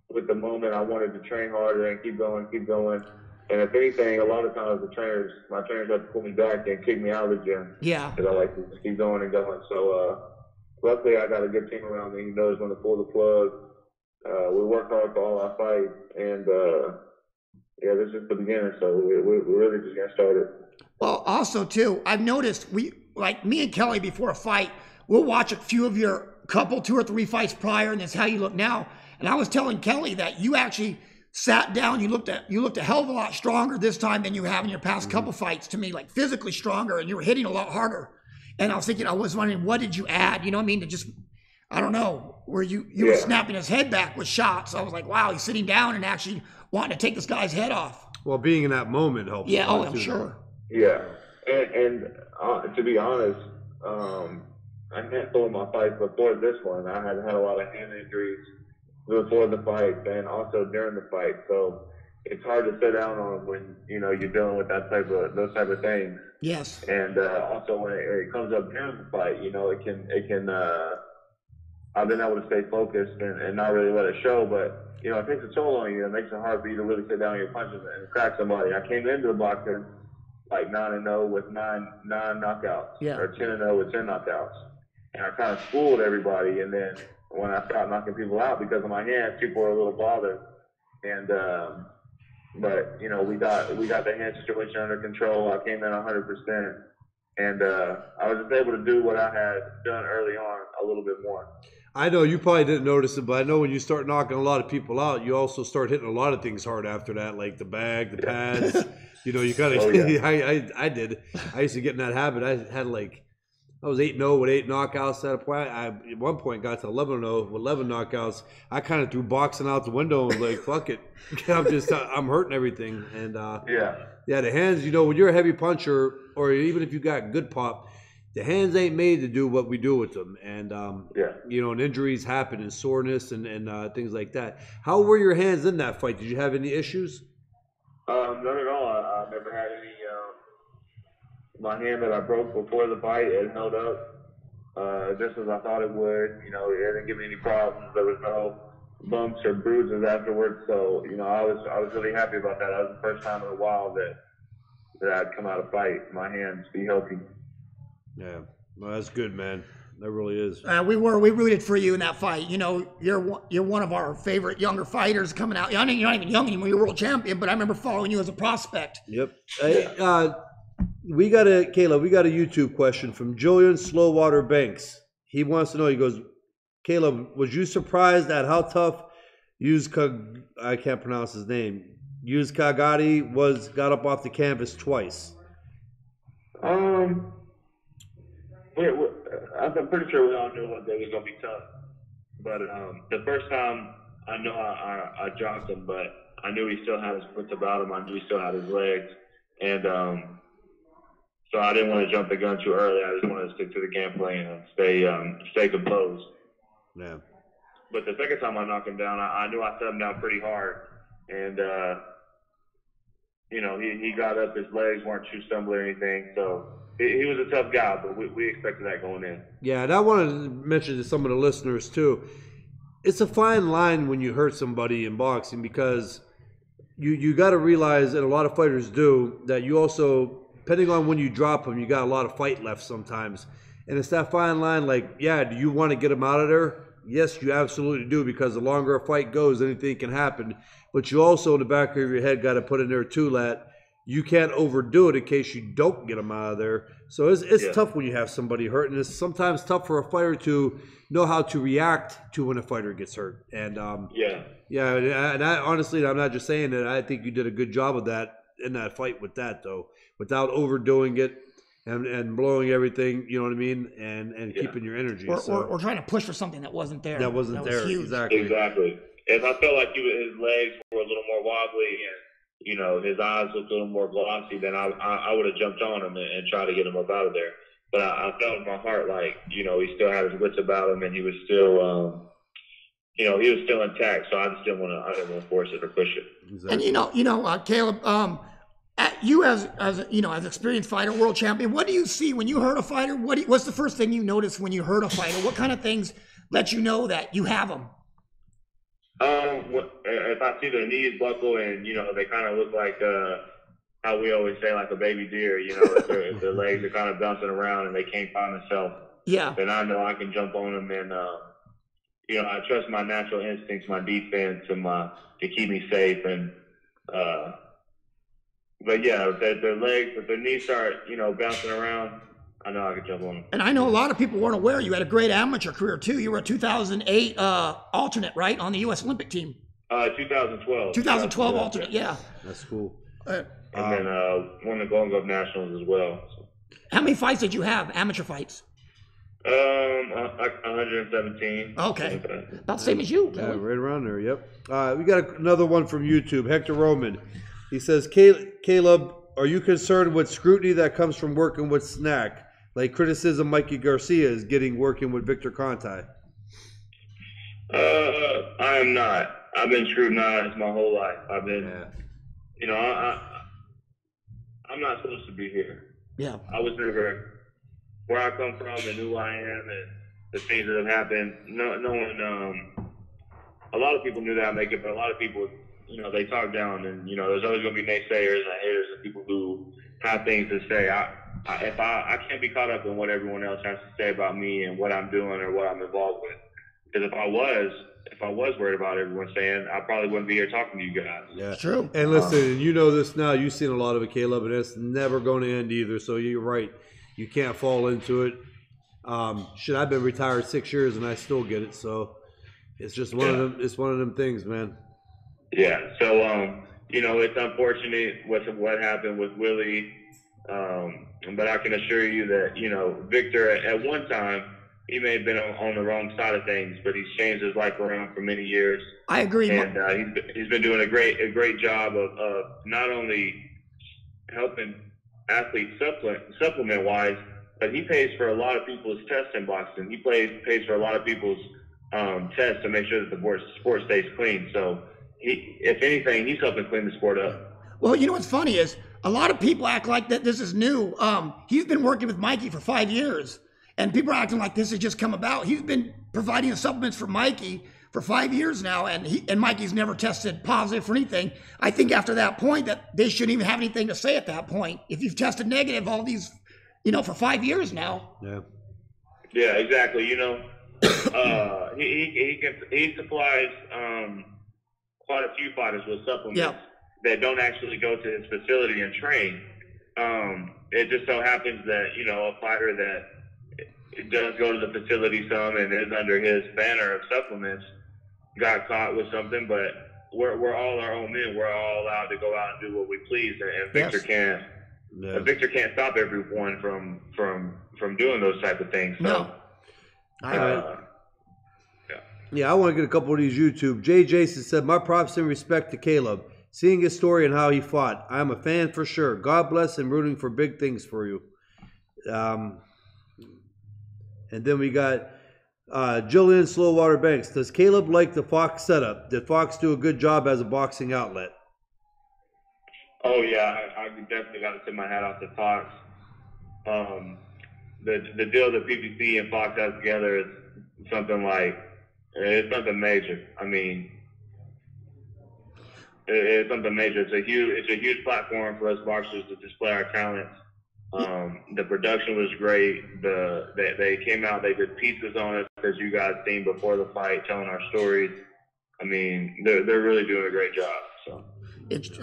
with the moment, I wanted to train harder and keep going. And if anything, a lot of times my trainers had to pull me back and kick me out of the gym. Yeah. Because I like to just keep going and going. So luckily, I got a good team around me who knows when to pull the plug. We work hard for all our fights, and yeah, this is the beginning. So we're really just getting started. Well, also too, I've noticed me and Kelly before a fight, we'll watch a few of your couple, 2 or 3 fights prior, and that's how you look now. And I was telling Kelly that you actually sat down, you looked a hell of a lot stronger this time than you have in your past couple fights, to me, like physically stronger, and you were hitting a lot harder. And I was wondering, what did you add? You know what I mean? To just, I don't know, where you were snapping his head back with shots. I was like, wow, he's sitting down and actually wanting to take this guy's head off. Well, being in that moment helps. Yeah, oh, I'm sure. Yeah, and to be honest, I handful of my fights before this one, I had a lot of hand injuries before the fight and also during the fight. So it's hard to sit down on when, you know, you're dealing with those type of things. Yes. And also when it comes up during the fight, you know, it can I've been able to stay focused and not really let it show, but you know, it takes a toll on you. It makes it hard for you to really sit down on your punches and crack somebody. I came into the boxing like 9-0 with nine knockouts, or 10-0 with 10 knockouts, and I kind of schooled everybody. And then when I stopped knocking people out because of my hands, people were a little bothered. And but you know, we got the hand situation under control. I came in 100%, and I was just able to do what I had done early on a little bit more. I know you probably didn't notice it, but I know when you start knocking a lot of people out, you also start hitting a lot of things hard after that, like the bag, the pads. You know, you kind of. I did. I used to get in that habit. I was 8-0 with 8 knockouts at a point. I at one point got to 11-0 with 11 knockouts. I kind of threw boxing out the window and was like, fuck it. I'm hurting everything. And the hands, you know, when you're a heavy puncher, or even if you got good pop, the hands ain't made to do what we do with them. And, you know, and injuries happen and soreness and things like that. How were your hands in that fight? Did you have any issues? None at all. I never had any. My hand that I broke before the fight, it held up just as I thought it would. You know, it didn't give me any problems. There was no bumps or bruises afterwards. So, you know, I was really happy about that. That was the first time in a while that I'd come out of fight, my hands be healthy. Yeah, well, that's good, man. That really is. We rooted for you in that fight. You know, you're one of our favorite younger fighters coming out. I mean, you're not even young anymore. You're world champion, but I remember following you as a prospect. Yep. Hey, we got a YouTube question from Julian Slowwater Banks. He wants to know. He goes, Caleb, was you surprised at how tough I can't pronounce his name. Kagati got up off the canvas twice. I'm pretty sure we all knew that they was gonna be tough, but the first time I know I dropped him, but I knew he still had his wits about him. I knew he still had his legs, and so I didn't want to jump the gun too early. I just wanted to stick to the game plan and stay composed. Yeah. But the second time I knocked him down, I knew I set him down pretty hard, and you know, he got up. His legs weren't too stumbly or anything, so. He was a tough guy, but we expected that going in. Yeah, and I wanted to mention to some of the listeners, too, it's a fine line when you hurt somebody in boxing, because you got to realize, and a lot of fighters do, that you also, depending on when you drop them, you got a lot of fight left sometimes. And it's that fine line, like, yeah, do you want to get them out of there? Yes, you absolutely do, because the longer a fight goes, anything can happen. But you also, in the back of your head, got to put in there, too, that you can't overdo it in case you don't get them out of there. So it's tough when you have somebody hurt, and it's sometimes tough for a fighter to know how to react to when a fighter gets hurt. And and I honestly, I'm not just saying that. I think you did a good job of that in that fight with that, though, without overdoing it. and blowing everything, you know what I mean, and keeping your energy. Or trying to push for something that wasn't there. That wasn't there. Was huge. Exactly. If I felt like his legs were a little more wobbly and, you know, his eyes looked a little more glossy, then I would have jumped on him and tried to get him up out of there. But I felt in my heart like, you know, he still had his wits about him and he was still, you know, he was still intact. So I just didn't want to force it or push it. Exactly. And you know, Caleb, you as you know, as experienced fighter, world champion, what do you see when you hurt a fighter? What's the first thing you notice when you hurt a fighter? What kind of things let you know that you have them? If I see their knees buckle and, you know, they kind of look like how we always say, like a baby deer, you know, if their legs are kind of bouncing around and they can't find themselves, then I know I can jump on them and, you know, I trust my natural instincts, my defense, and to keep me safe. And but yeah, if their knees start, you know, bouncing around, I know I can jump on them. And I know a lot of people weren't aware you had a great amateur career too. You were a 2008 alternate, right, on the U.S. Olympic team. 2012. 2012 alternate, yeah. That's cool. And then won the Golden Glove Nationals as well. So. How many fights did you have, amateur fights? Like 117. Okay, about the same as you. Yeah, right around there. Yep. We got another one from YouTube. Hector Roman. He says, Caleb, are you concerned with scrutiny that comes from working with Snack, like criticism Mikey Garcia is getting working with Victor Conti? I am not. I've been scrutinized my whole life. I've been, you know, I'm not supposed to be here. Yeah. I was never where I come from and who I am and the things that have happened. No one. A lot of people knew that I'd make it, but a lot of people, you know, they talk down, and you know, there's always going to be naysayers and haters and people who have things to say. I can't be caught up in what everyone else has to say about me and what I'm doing or what I'm involved with. Because if I was worried about everyone saying, I probably wouldn't be here talking to you guys. Yeah, true. And listen, you know this now. You've seen a lot of it, Caleb, and it's never going to end either. So you're right. You can't fall into it. I've been retired 6 years and I still get it. So it's just one of them. It's one of them things, man. Yeah. So you know, it's unfortunate what happened with Willie, but I can assure you that, you know, Victor at one time, he may have been on the wrong side of things, but he's changed his life around for many years. I agree. And he's been doing a great job of not only helping athletes supplement wise, but he pays for a lot of people's tests in boxing. He pays for a lot of people's tests to make sure that the sport stays clean. So if anything, he's helping clean the sport up. Well, you know what's funny is a lot of people act like that this is new. He's been working with Mikey for 5 years. And people are acting like this has just come about. He's been providing the supplements for Mikey for 5 years now, and Mikey's never tested positive for anything. I think after that point that they shouldn't even have anything to say at that point. If you've tested negative all these, you know, for 5 years now. Yeah. Yeah, exactly. You know, he supplies quite a few fighters with supplements that don't actually go to his facility and train. It just so happens that, you know, a fighter that it does go to the facility some and is under his banner of supplements got caught with something, but we're all our own men. We're all allowed to go out and do what we please, and Victor can't. Yeah. Victor can't stop everyone from doing those type of things. So, no. Yeah, I want to get a couple of these YouTube. Jay Jason said, my props and respect to Caleb. Seeing his story and how he fought. I'm a fan for sure. God bless and rooting for big things for you. And then we got Jillian Slowwater Banks. Does Caleb like the Fox setup? Did Fox do a good job as a boxing outlet? Oh, yeah. I definitely got to tip my hat off to Fox. The deal that PPC and Fox has together is something it's something major. I mean, it's something major. It's a huge platform for us boxers to display our talents. The production was great. They came out, they did pieces on us, as you guys seen before the fight, telling our stories. I mean, they're really doing a great job. So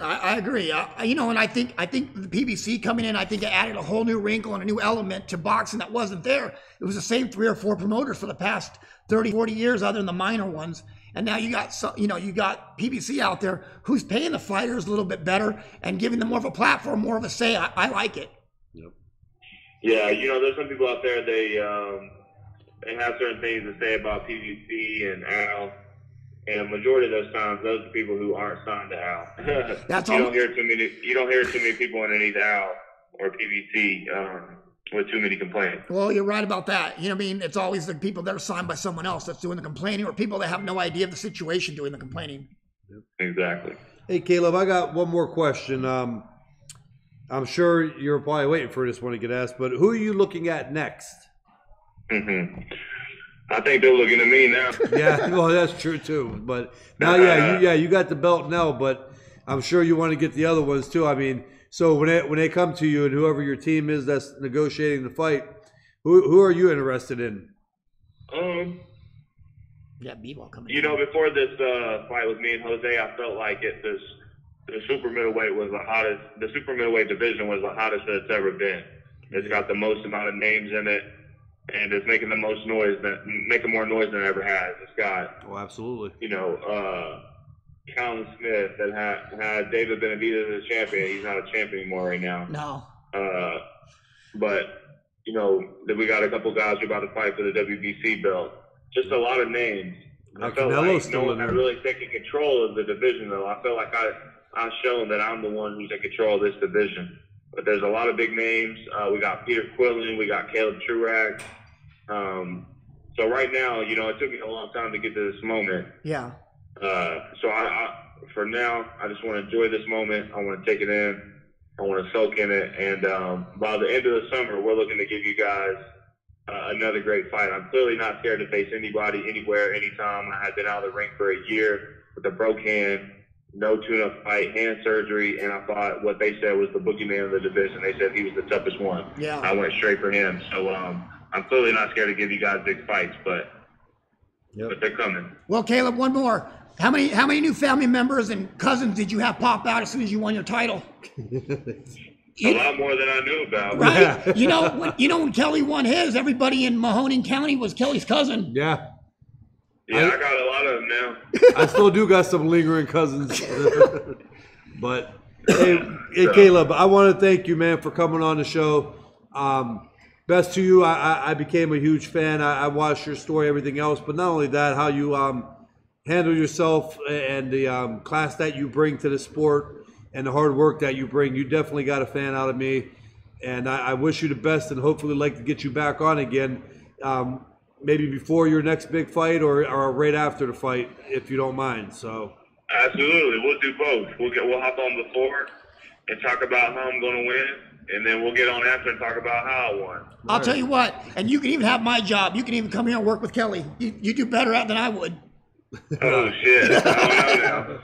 I agree. You know, and I think the PBC coming in, I think it added a whole new wrinkle and a new element to boxing that wasn't there. It was the same 3 or 4 promoters for the past 30, 40 years, other than the minor ones. And now you got PBC out there who's paying the fighters a little bit better and giving them more of a platform, more of a say. I like it. Yep. Yeah, there's some people out there, they have certain things to say about PVC and Al. And majority of those times, those are people who aren't signed to Al. That's you all. don't hear too many. You don't hear too many people underneath Al or PVC with too many complaints. Well, you're right about that. You know what I mean? It's always the people that are signed by someone else that's doing the complaining, or people that have no idea of the situation doing the complaining. Exactly. Hey, Caleb, I got one more question. I'm sure you're probably waiting for this one to get asked, but who are you looking at next? I think they're looking at me now. Yeah, well, that's true too. But now, you got the belt now, but I'm sure you want to get the other ones too. I mean, so when they come to you and whoever your team is that's negotiating the fight, who are you interested in? Yeah, B-ball coming. Before this fight with me and Jose, I felt like the super middleweight was the hottest. The super middleweight division was the hottest that it's ever been. It's got the most amount of names in it. And it's making the most noise, making more noise than it ever has. It's got, absolutely. Calvin Smith that had David Benavidez as a champion. He's not a champion anymore right now. No. But then we got a couple guys who are about to fight for the WBC belt. Just a lot of names. I felt like no one had really taken control of the division, though. I felt like I've shown that I'm the one who's in control of this division. But there's a lot of big names. We got Peter Quillen. We got Caleb Truax. So right now, it took me a long time to get to this moment. Yeah. So for now, I just want to enjoy this moment. I want to take it in. I want to soak in it. And by the end of the summer, we're looking to give you guys another great fight. I'm clearly not scared to face anybody, anywhere, anytime. I had been out of the ring for a year with a broke hand. No tune-up fight, hand surgery, and I thought what they said was the boogeyman of the division. They said he was the toughest one. Yeah. I went straight for him. So I'm clearly not scared to give you guys big fights, but they're coming. Well, Caleb, one more. How many new family members and cousins did you have pop out as soon as you won your title? A lot more than I knew about. Right? When Kelly won his, everybody in Mahoning County was Kelly's cousin. Yeah. Yeah, I got a lot of them now. I still do got some lingering cousins. But, hey, Caleb, I want to thank you, man, for coming on the show. Best to you. I became a huge fan. I watched your story, everything else. But not only that, how you handle yourself and the class that you bring to the sport and the hard work that you bring. You definitely got a fan out of me. And I wish you the best and hopefully like to get you back on again. Maybe before your next big fight or right after the fight, if you don't mind. So absolutely, we'll do both. We'll hop on before and talk about how I'm going to win, and then we'll get on after and talk about how I won. I'll tell you what, and you can even have my job. You can even come here and work with Kelly. You do better at than I would. Oh shit! I don't know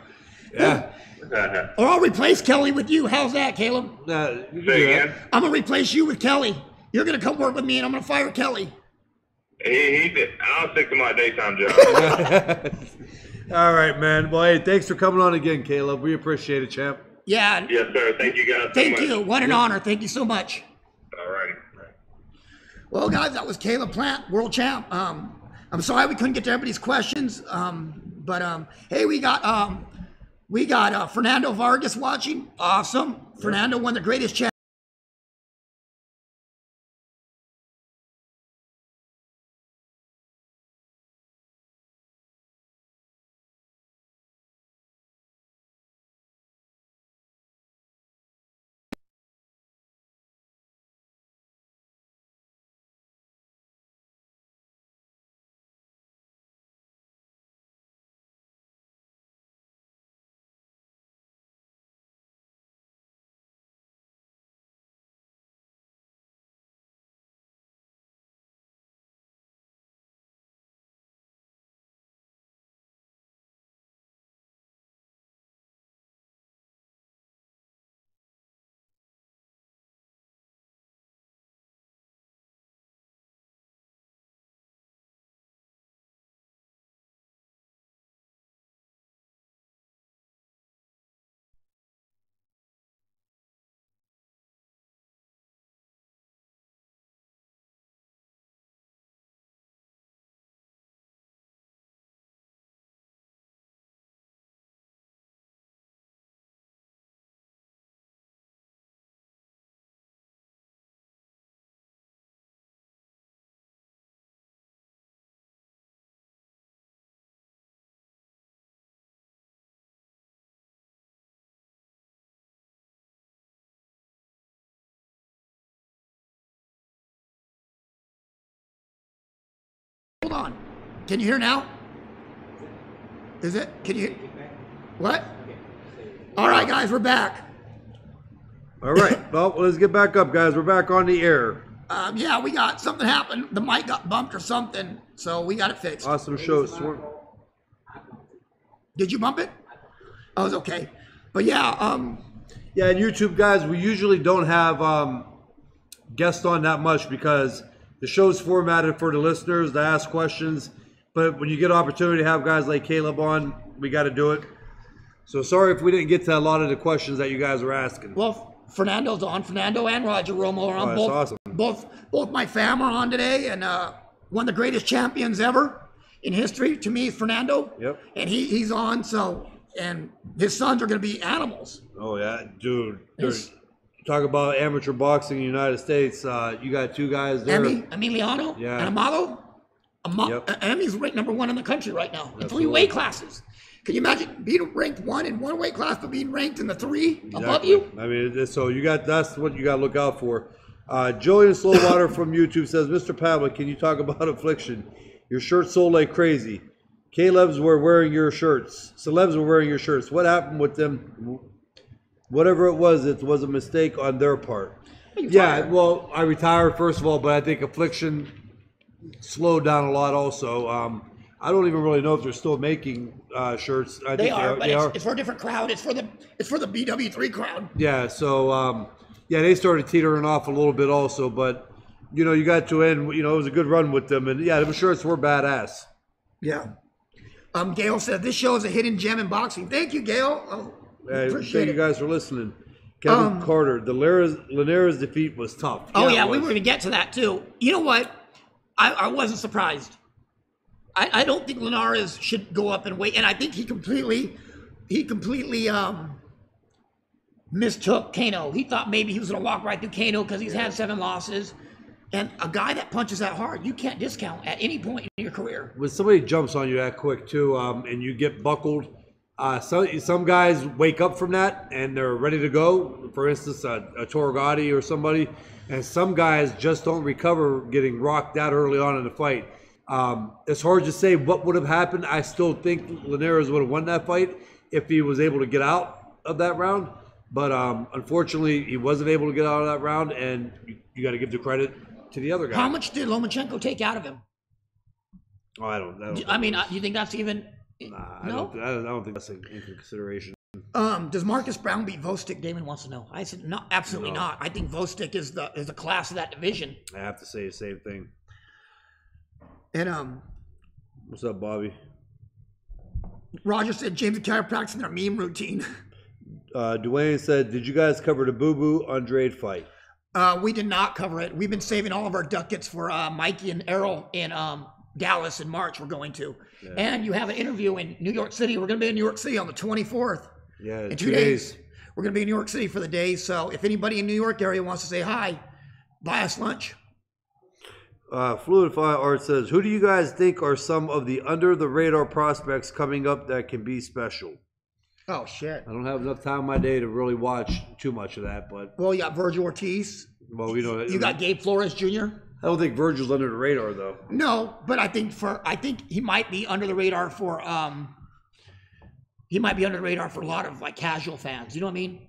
yeah. now. Or I'll replace Kelly with you. How's that, Caleb? Say again? I'm gonna replace you with Kelly. You're gonna come work with me, and I'm gonna fire Kelly. I'll stick to my daytime job. All right, man. Well, hey, thanks for coming on again, Caleb. We appreciate it, champ. Yeah. Yes, sir. Thank you guys so Thank much. you. What an honor. Thank you so much. All right. Well, guys, that was Caleb Plant, world champ. I'm sorry we couldn't get to everybody's questions, but hey, we got Fernando Vargas watching. Awesome. Fernando, one of the greatest champs. Hold on. Can you hear now? Is it? Can you hear? What? All right, guys, we're back. All right. Well, let's get back up, guys. We're back on the air. Yeah, we got something happened. The mic got bumped or something, so we got it fixed. Awesome show. Did you bump it? Oh, it's okay. But yeah, yeah, and YouTube guys, we usually don't have guests on that much because the show's formatted for the listeners to ask questions. But when you get an opportunity to have guys like Caleb on, we got to do it. So sorry if we didn't get to a lot of the questions that you guys were asking. Well, Fernando's on. Fernando and Roger Romo are on. Oh, Both, awesome. both my fam are on today, and one of the greatest champions ever in history to me is Fernando. Yep. And he's on. So, and his sons are going to be animals. Oh yeah, dude. Talk about amateur boxing in the United States. You got two guys there. Emiliano Yeah. and Amado. Yep. Emmy's ranked #1 in the country right now in 3 Absolutely. weight classes. Can you imagine being ranked 1 in 1 weight class, but being ranked in the 3 above Exactly. you? I mean, so that's what you got to look out for. Julian Slowwater from YouTube says, Mr. Pavlik, can you talk about Affliction? Your shirt sold like crazy. Caleb's were wearing your shirts. Celebs were wearing your shirts. What happened with them? Whatever it was a mistake on their part. Yeah, well, I retired first of all, but I think Affliction slowed down a lot also. I don't even really know if they're still making shirts. I They think are, but they are. it's for a different crowd. It's for the BW3 crowd. Yeah, so yeah, they started teetering off a little bit also, but you got to end. It was a good run with them, and yeah, the shirts were badass. Yeah. Gail said this show is a hidden gem in boxing. Thank you, Gail. Oh, appreciate Thank you it. guys for listening. Kevin Carter, the Linares defeat was tough. Oh it yeah, we was. were going to get to that too. You know what? I wasn't surprised. I don't think Linares should go up and wait, and I think he completely mistook Kano. He thought maybe he was going to walk right through Kano because he's had 7 losses. And a guy that punches that hard, you can't discount at any point in your career. When somebody jumps on you that quick too, and you get buckled, some guys wake up from that and they're ready to go. For instance, a Torgatti or somebody, and some guys just don't recover getting rocked that early on in the fight. It's hard to say what would have happened. I still think Linares would have won that fight if he was able to get out of that round. But unfortunately, he wasn't able to get out of that round, and you got to give the credit to the other guy. How much did Lomachenko take out of him? Oh, I don't. I mean, you think that's even? Nah, No. I don't think that's in consideration. Does Marcus Brown beat Vostik? Damon wants to know. I said no, absolutely No. not. I think Vostik is the class of that division. I have to say the same thing. And What's up, Bobby? Roger said James and Kai are practicing their meme routine. Dwayne said, "Did you guys cover the Boo Boo Andrade fight?" We did not cover it. We've been saving all of our ducats for Mikey and Errol in Dallas in March. We're going to, and you have an interview in New York City. We're going to be in New York City on the 24th. Yeah, in 2 days. We're going to be in New York City for the day. So if anybody in New York area wants to say hi, buy us lunch. Fluidify Art says, "Who do you guys think are some of the under the radar prospects coming up that can be special?" Oh shit! I don't have enough time in my day to really watch too much of that, but Well, you got Virgil Ortiz. well, You got Gabe Flores Jr. I don't think Virgil's under the radar though. No, but I think he might be under the radar for he might be under the radar for a lot of like casual fans. You know what I mean?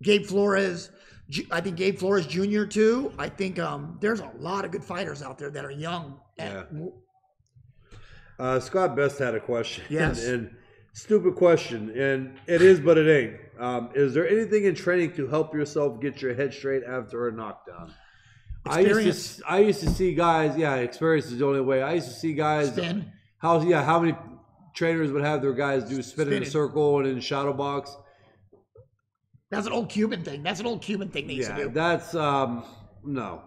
Gabe Flores. I think Gabe Flores Jr. too. I think there's a lot of good fighters out there that are young. Yeah. Scott Best had a question. Yes. And stupid question, and it is, but it ain't. Is there anything in training to help yourself get your head straight after a knockdown? Experience. I used to see guys. Yeah, experience is the only way. I used to see guys. Spin. How many trainers would have their guys do spin in a circle and in shadow box? That's an old Cuban thing. That's an old Cuban thing they used to do. That's no.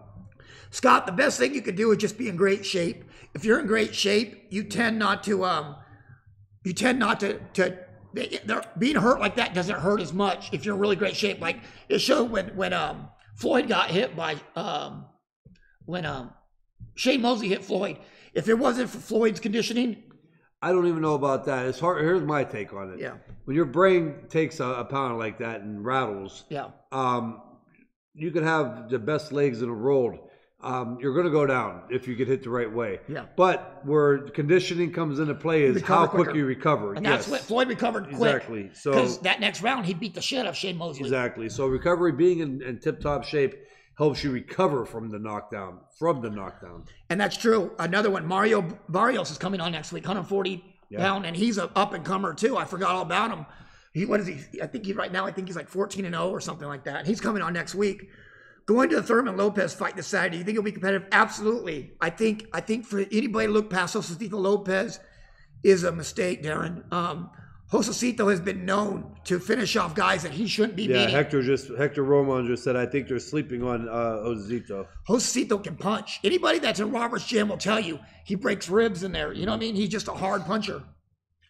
Scott, the best thing you could do is just be in great shape. If you're in great shape, you tend not to being hurt like that doesn't hurt as much if you're in really great shape. Like it showed when Floyd got hit by when Shane Mosley hit Floyd. If it wasn't for Floyd's conditioning, I don't even know about that. It's hard. Here's my take on it. Yeah. When your brain takes a pound like that and rattles, yeah, you can have the best legs in the world. you're going to go down if you get hit the right way. Yeah. But where conditioning comes into play is how quick quicker. you recover. And that's what Floyd recovered quick. Exactly. So because that next round he beat the shit out of Shane Mosley. Exactly. So recovery, being in tip-top shape, helps you recover from the knockdown. And that's true. Another one, Mario Barrios is coming on next week, 140 pound, and he's an up-and-comer too. I forgot all about him. What is he? I think he's like 14-0 or something like that. He's coming on next week. Going to the Thurman Lopez fight this Saturday, do you think it'll be competitive? Absolutely. I think for anybody to look past Josecito Lopez is a mistake, Darren. Josecito has been known to finish off guys that he shouldn't be beating. Hector Roman just said, I think they're sleeping on Josecito. Josecito can punch. Anybody that's in Robert's gym will tell you he breaks ribs in there. You know what I mean? He's just a hard puncher.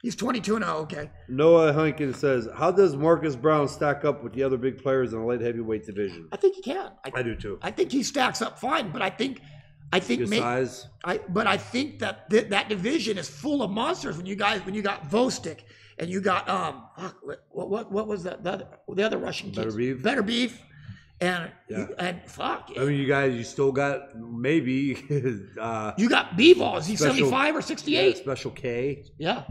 He's 22-0, okay. Noah Hunkin says, how does Marcus Brown stack up with the other big players in the light heavyweight division? I think he can. I do too. I think he stacks up fine, but I think his size. But I think that that division is full of monsters. When you got Vostik and you got what was the other Russian kid? Better Beef. And fuck. I mean, you still got maybe. You got Bivol. Is he 75 or 68? Yeah, Special K. Yeah.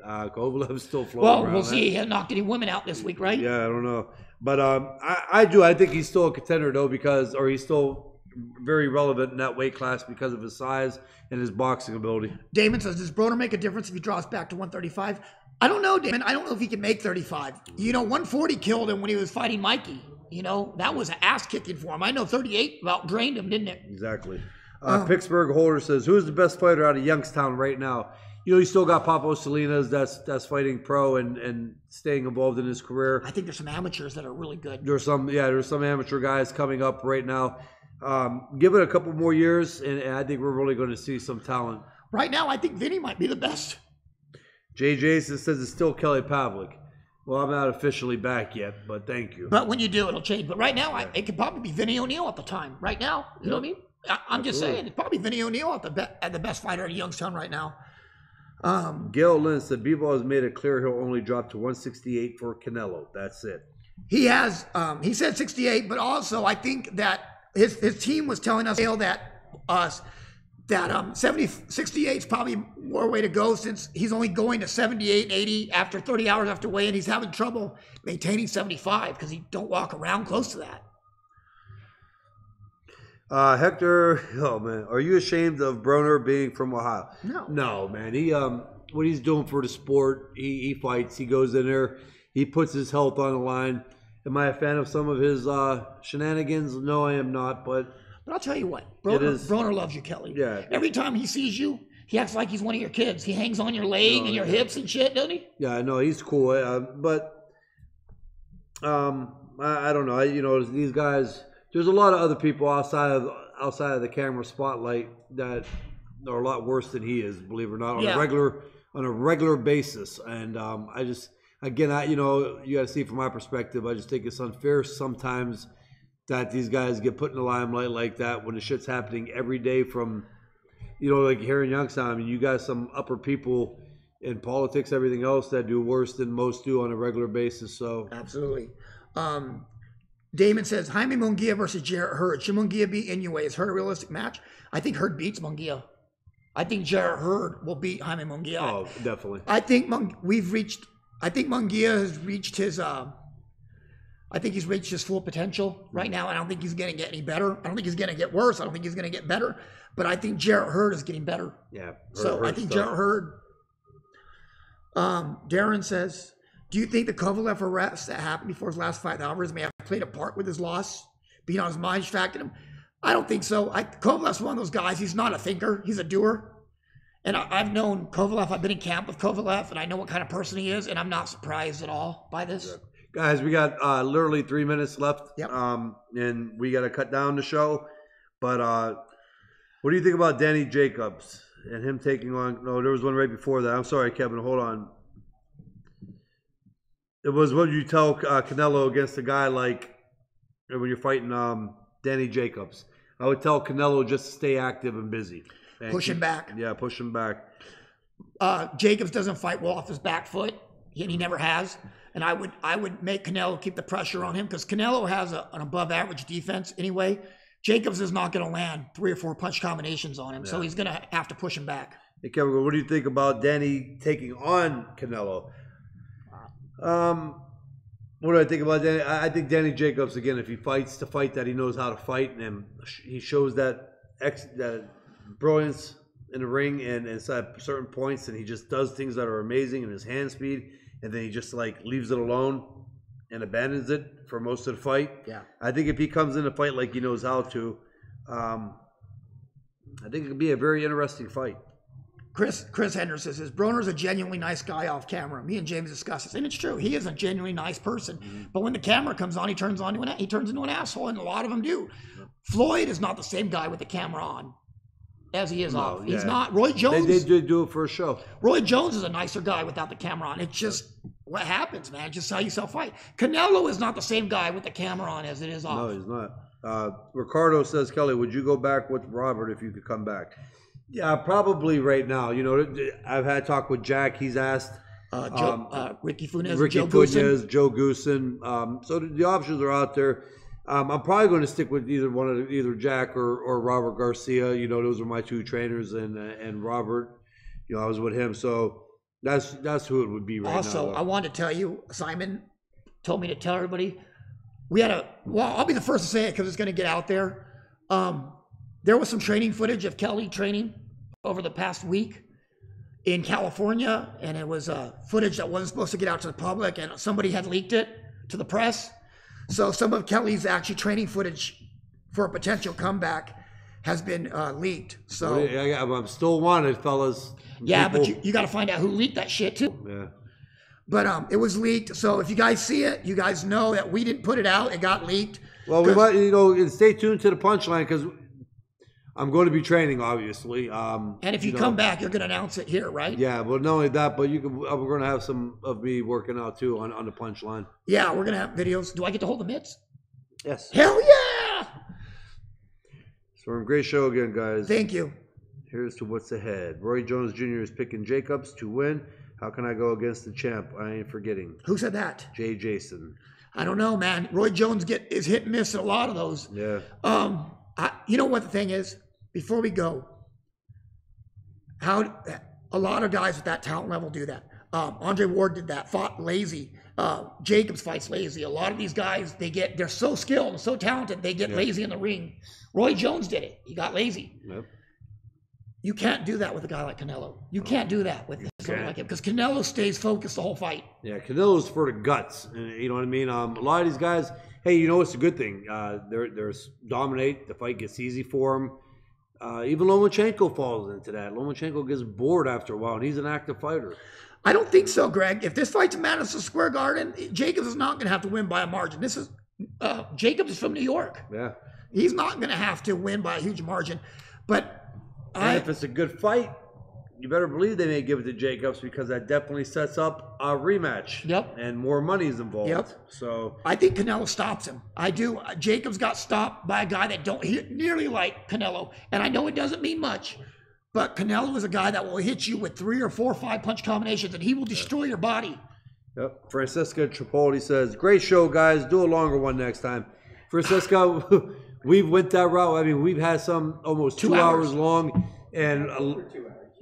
Kovalev's still floating around. We'll see. He hasn't knocked any women out this week, right? Yeah, I don't know. But I do. I think he's still a contender, though, he's still very relevant in that weight class because of his size and his boxing ability. Damon says, does Broner make a difference if he draws back to 135? I don't know, Damon. I don't know if he can make 35. 140 killed him when he was fighting Mikey. That was an ass kicking for him. I know 38 about drained him, didn't it? Exactly. Pittsburgh Holder says, who's the best fighter out of Youngstown right now? You still got Papo Salinas that's fighting pro and staying involved in his career. I think there's some amateurs that are really good. There's some amateur guys coming up right now. Give it a couple more years, and I think we're really going to see some talent. Right now, I think Vinny might be the best. Jay Jason says it's still Kelly Pavlik. Well, I'm not officially back yet, but thank you. But when you do, it'll change. But right now, it could probably be Vinny O'Neal at the time. Right now, you know what I mean? I'm just saying, it's probably Vinny O'Neal at the best fighter at Youngstown right now. Gail Lynn said Bivol has made it clear he'll only drop to 168 for Canelo. That's it. He has. He said 68, but also I think that his team was telling us that 68 is probably more way to go, since he's only going to 78, 80 after 30 hours after weigh-in. He's having trouble maintaining 75 because he don't walk around close to that. Hector, oh man, are you ashamed of Broner being from Ohio? No, man. He what he's doing for the sport, he fights, he goes in there, he puts his health on the line. Am I a fan of some of his shenanigans? No, I am not. But I'll tell you what, Broner loves you, Kelly. Yeah. Every time he sees you, he acts like he's one of your kids. He hangs on your leg and your hips and shit, doesn't he? Yeah, I know he's cool. But I don't know. These guys. There's a lot of other people outside of the camera spotlight that are a lot worse than he is, believe it or not, on a regular basis. And I just, again, you got to see from my perspective. I just think it's unfair sometimes that these guys get put in the limelight like that when the shit's happening every day. From, like here in Youngstown. I mean, you got some upper people in politics, everything else, that do worse than most do on a regular basis. So absolutely. Damon says, Jaime Munguia versus Jarrett Hurd. Should Munguia beat Inoue? Is Hurd a realistic match? I think Hurd beats Munguia. I think Jarrett Hurd will beat Jaime Munguia. Oh, definitely. I think Munguia has reached his he's reached his full potential right now. I don't think he's going to get any better. I don't think he's going to get worse. I don't think he's going to get better. But I think Jarrett Hurd is getting better. Yeah. I think Jarrett Hurd. Darren says, do you think the Kovalev arrest that happened before his last fight in Alvarez may have played a part with his loss, being on his mind, distracting him? I don't think so. Kovalev's one of those guys. He's not a thinker. He's a doer. And I've known Kovalev. I've been in camp with Kovalev, and I know what kind of person he is, and I'm not surprised at all by this. Guys, we got literally 3 minutes left, yep. And we got to cut down the show. But what do you think about Danny Jacobs and him taking on – no, there was one right before that. I'm sorry, Kevin. Hold on. It was, what did you tell Canelo against a guy like when you're fighting Danny Jacobs? I would tell Canelo just to stay active and busy. Push him back. Yeah, push him back. Jacobs doesn't fight well off his back foot, and he never has. And I would make Canelo keep the pressure on him, because Canelo has an above average defense anyway. Jacobs is not going to land 3 or 4 punch combinations on him, so he's going to have to push him back. Hey, Kevin, what do you think about Danny taking on Canelo? What do I think about Danny? I think Danny Jacobs, again, if he fights the fight that he knows how to fight, and he shows that brilliance in the ring and at certain points, and he just does things that are amazing in his hand speed, and then he just like leaves it alone and abandons it for most of the fight. Yeah. I think if he comes in a fight like he knows how to, I think it could be a very interesting fight. Chris Henderson says, Broner's a genuinely nice guy off camera. Me and James discuss this, and it's true. He is a genuinely nice person. But when the camera comes on, he turns into an asshole, and a lot of them do. Floyd is not the same guy with the camera on as he is off. He's not. Roy Jones. They do it for a show. Roy Jones is a nicer guy without the camera on. It's just what happens, man. Just how you self-fight. Canelo is not the same guy with the camera on as it is off. No, he's not. Ricardo says, Kelly, would you go back with Robert if you could come back? Yeah, probably right now. You know, I've had talk with Jack. He's asked Ricky Funes, Joe Goosen. So the options are out there. I'm probably going to stick with either Jack or Robert Garcia. You know, those are my 2 trainers, and Robert, you know, I was with him. So that's who it would be right now. Also, I wanted to tell you, Simon told me to tell everybody, I'll be the first to say it because it's going to get out there. There was some training footage of Kelly training over the past week in California, and it was footage that wasn't supposed to get out to the public, and somebody had leaked it to the press. So some of Kelly's actually training footage for a potential comeback has been leaked. So I'm still wanted, fellas. Yeah, people. But you got to find out who leaked that shit too. Yeah. But it was leaked. So if you guys see it, you guys know that we didn't put it out. It got leaked. Well, we might, stay tuned to the punchline because I'm going to be training, obviously. And if you come back, you're going to announce it here, right? Yeah, well, not only that, but we're going to have some of me working out too on the punchline. Yeah, we're going to have videos. Do I get to hold the mitts? Yes. Hell yeah! So, great show again, guys. Thank you. Here's to what's ahead. Roy Jones Jr. is picking Jacobs to win. How can I go against the champ? I ain't forgetting. Who said that? Jay Jason. I don't know, man. Roy Jones is hit and miss in a lot of those. Yeah. You know what the thing is? Before we go, how a lot of guys with that talent level do that. Andre Ward did that, fought lazy. Jacobs fights lazy. A lot of these guys, they're so skilled and so talented, they get lazy in the ring. Roy Jones did it. He got lazy. Yep. You can't do that with a guy like Canelo. You can't do that with somebody like him because Canelo stays focused the whole fight. Yeah, Canelo's for the guts. You know what I mean? A lot of these guys, hey, you know it's a good thing. They're dominate. The fight gets easy for them. Even Lomachenko falls into that. Lomachenko gets bored after a while, and he's an active fighter. I don't think so, Greg. If this fight's in Madison Square Garden, Jacobs is not going to have to win by a margin. Jacobs is from New York. Yeah. He's not going to have to win by a huge margin. But if it's a good fight, you better believe they may give it to Jacobs because that definitely sets up a rematch. Yep. And more money is involved. Yep. So I think Canelo stops him. I do. Jacobs got stopped by a guy that don't hit nearly like Canelo. And I know it doesn't mean much, but Canelo is a guy that will hit you with 3 or 4 or 5 punch combinations and he will destroy your body. Yep. Francesca Tripoli says, great show, guys. Do a longer one next time. Francesca, we've went that route. I mean, we've had some almost 2 hours long. And 2 hours.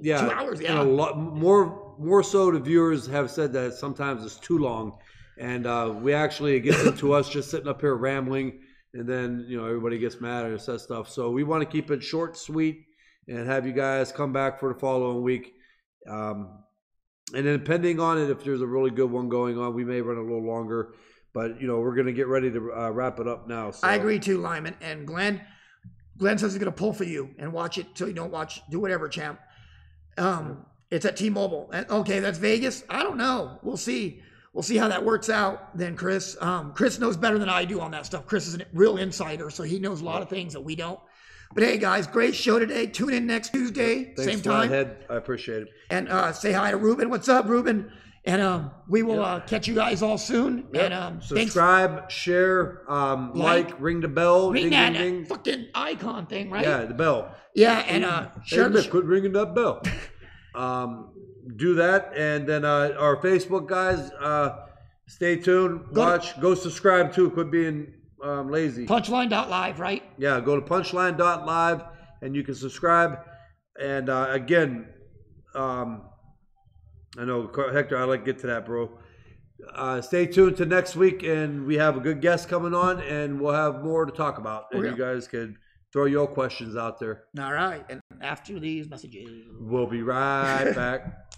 2 hours, yeah. And a lot more so the viewers have said that sometimes it's too long. And we actually, it gets into us just sitting up here rambling. And then, everybody gets mad and says stuff. So we want to keep it short, sweet, and have you guys come back for the following week. And then depending on it, if there's a really good one going on, we may run a little longer. But, we're going to get ready to wrap it up now. So. I agree too, Lyman. And Glenn says he's going to pull for you and watch it till you don't watch. Do whatever, champ. It's at T-Mobile. Okay, that's Vegas. I don't know. We'll see. We'll see how that works out then, Chris. Chris knows better than I do on that stuff. Chris is a real insider, so he knows a lot of things that we don't. But hey, guys, great show today. Tune in next Tuesday, same time. I appreciate it. And say hi to Ruben. What's up, Ruben? And we will catch you guys all soon. Yep. And subscribe, share, like, ring the bell, ring ding, that ding, ding. fucking icon thing, right? Yeah, the bell. Yeah, and share. Hey, quit ringing that bell. Do that, and then our Facebook guys, stay tuned. Go subscribe too. Quit being lazy. Punchline.live, right? Yeah, go to punchline.live and you can subscribe. And again, I know, Hector, I'd like to get to that, bro. Stay tuned to next week, and we have a good guest coming on, and we'll have more to talk about. And you guys can throw your questions out there. All right. And after these messages, We'll be right back.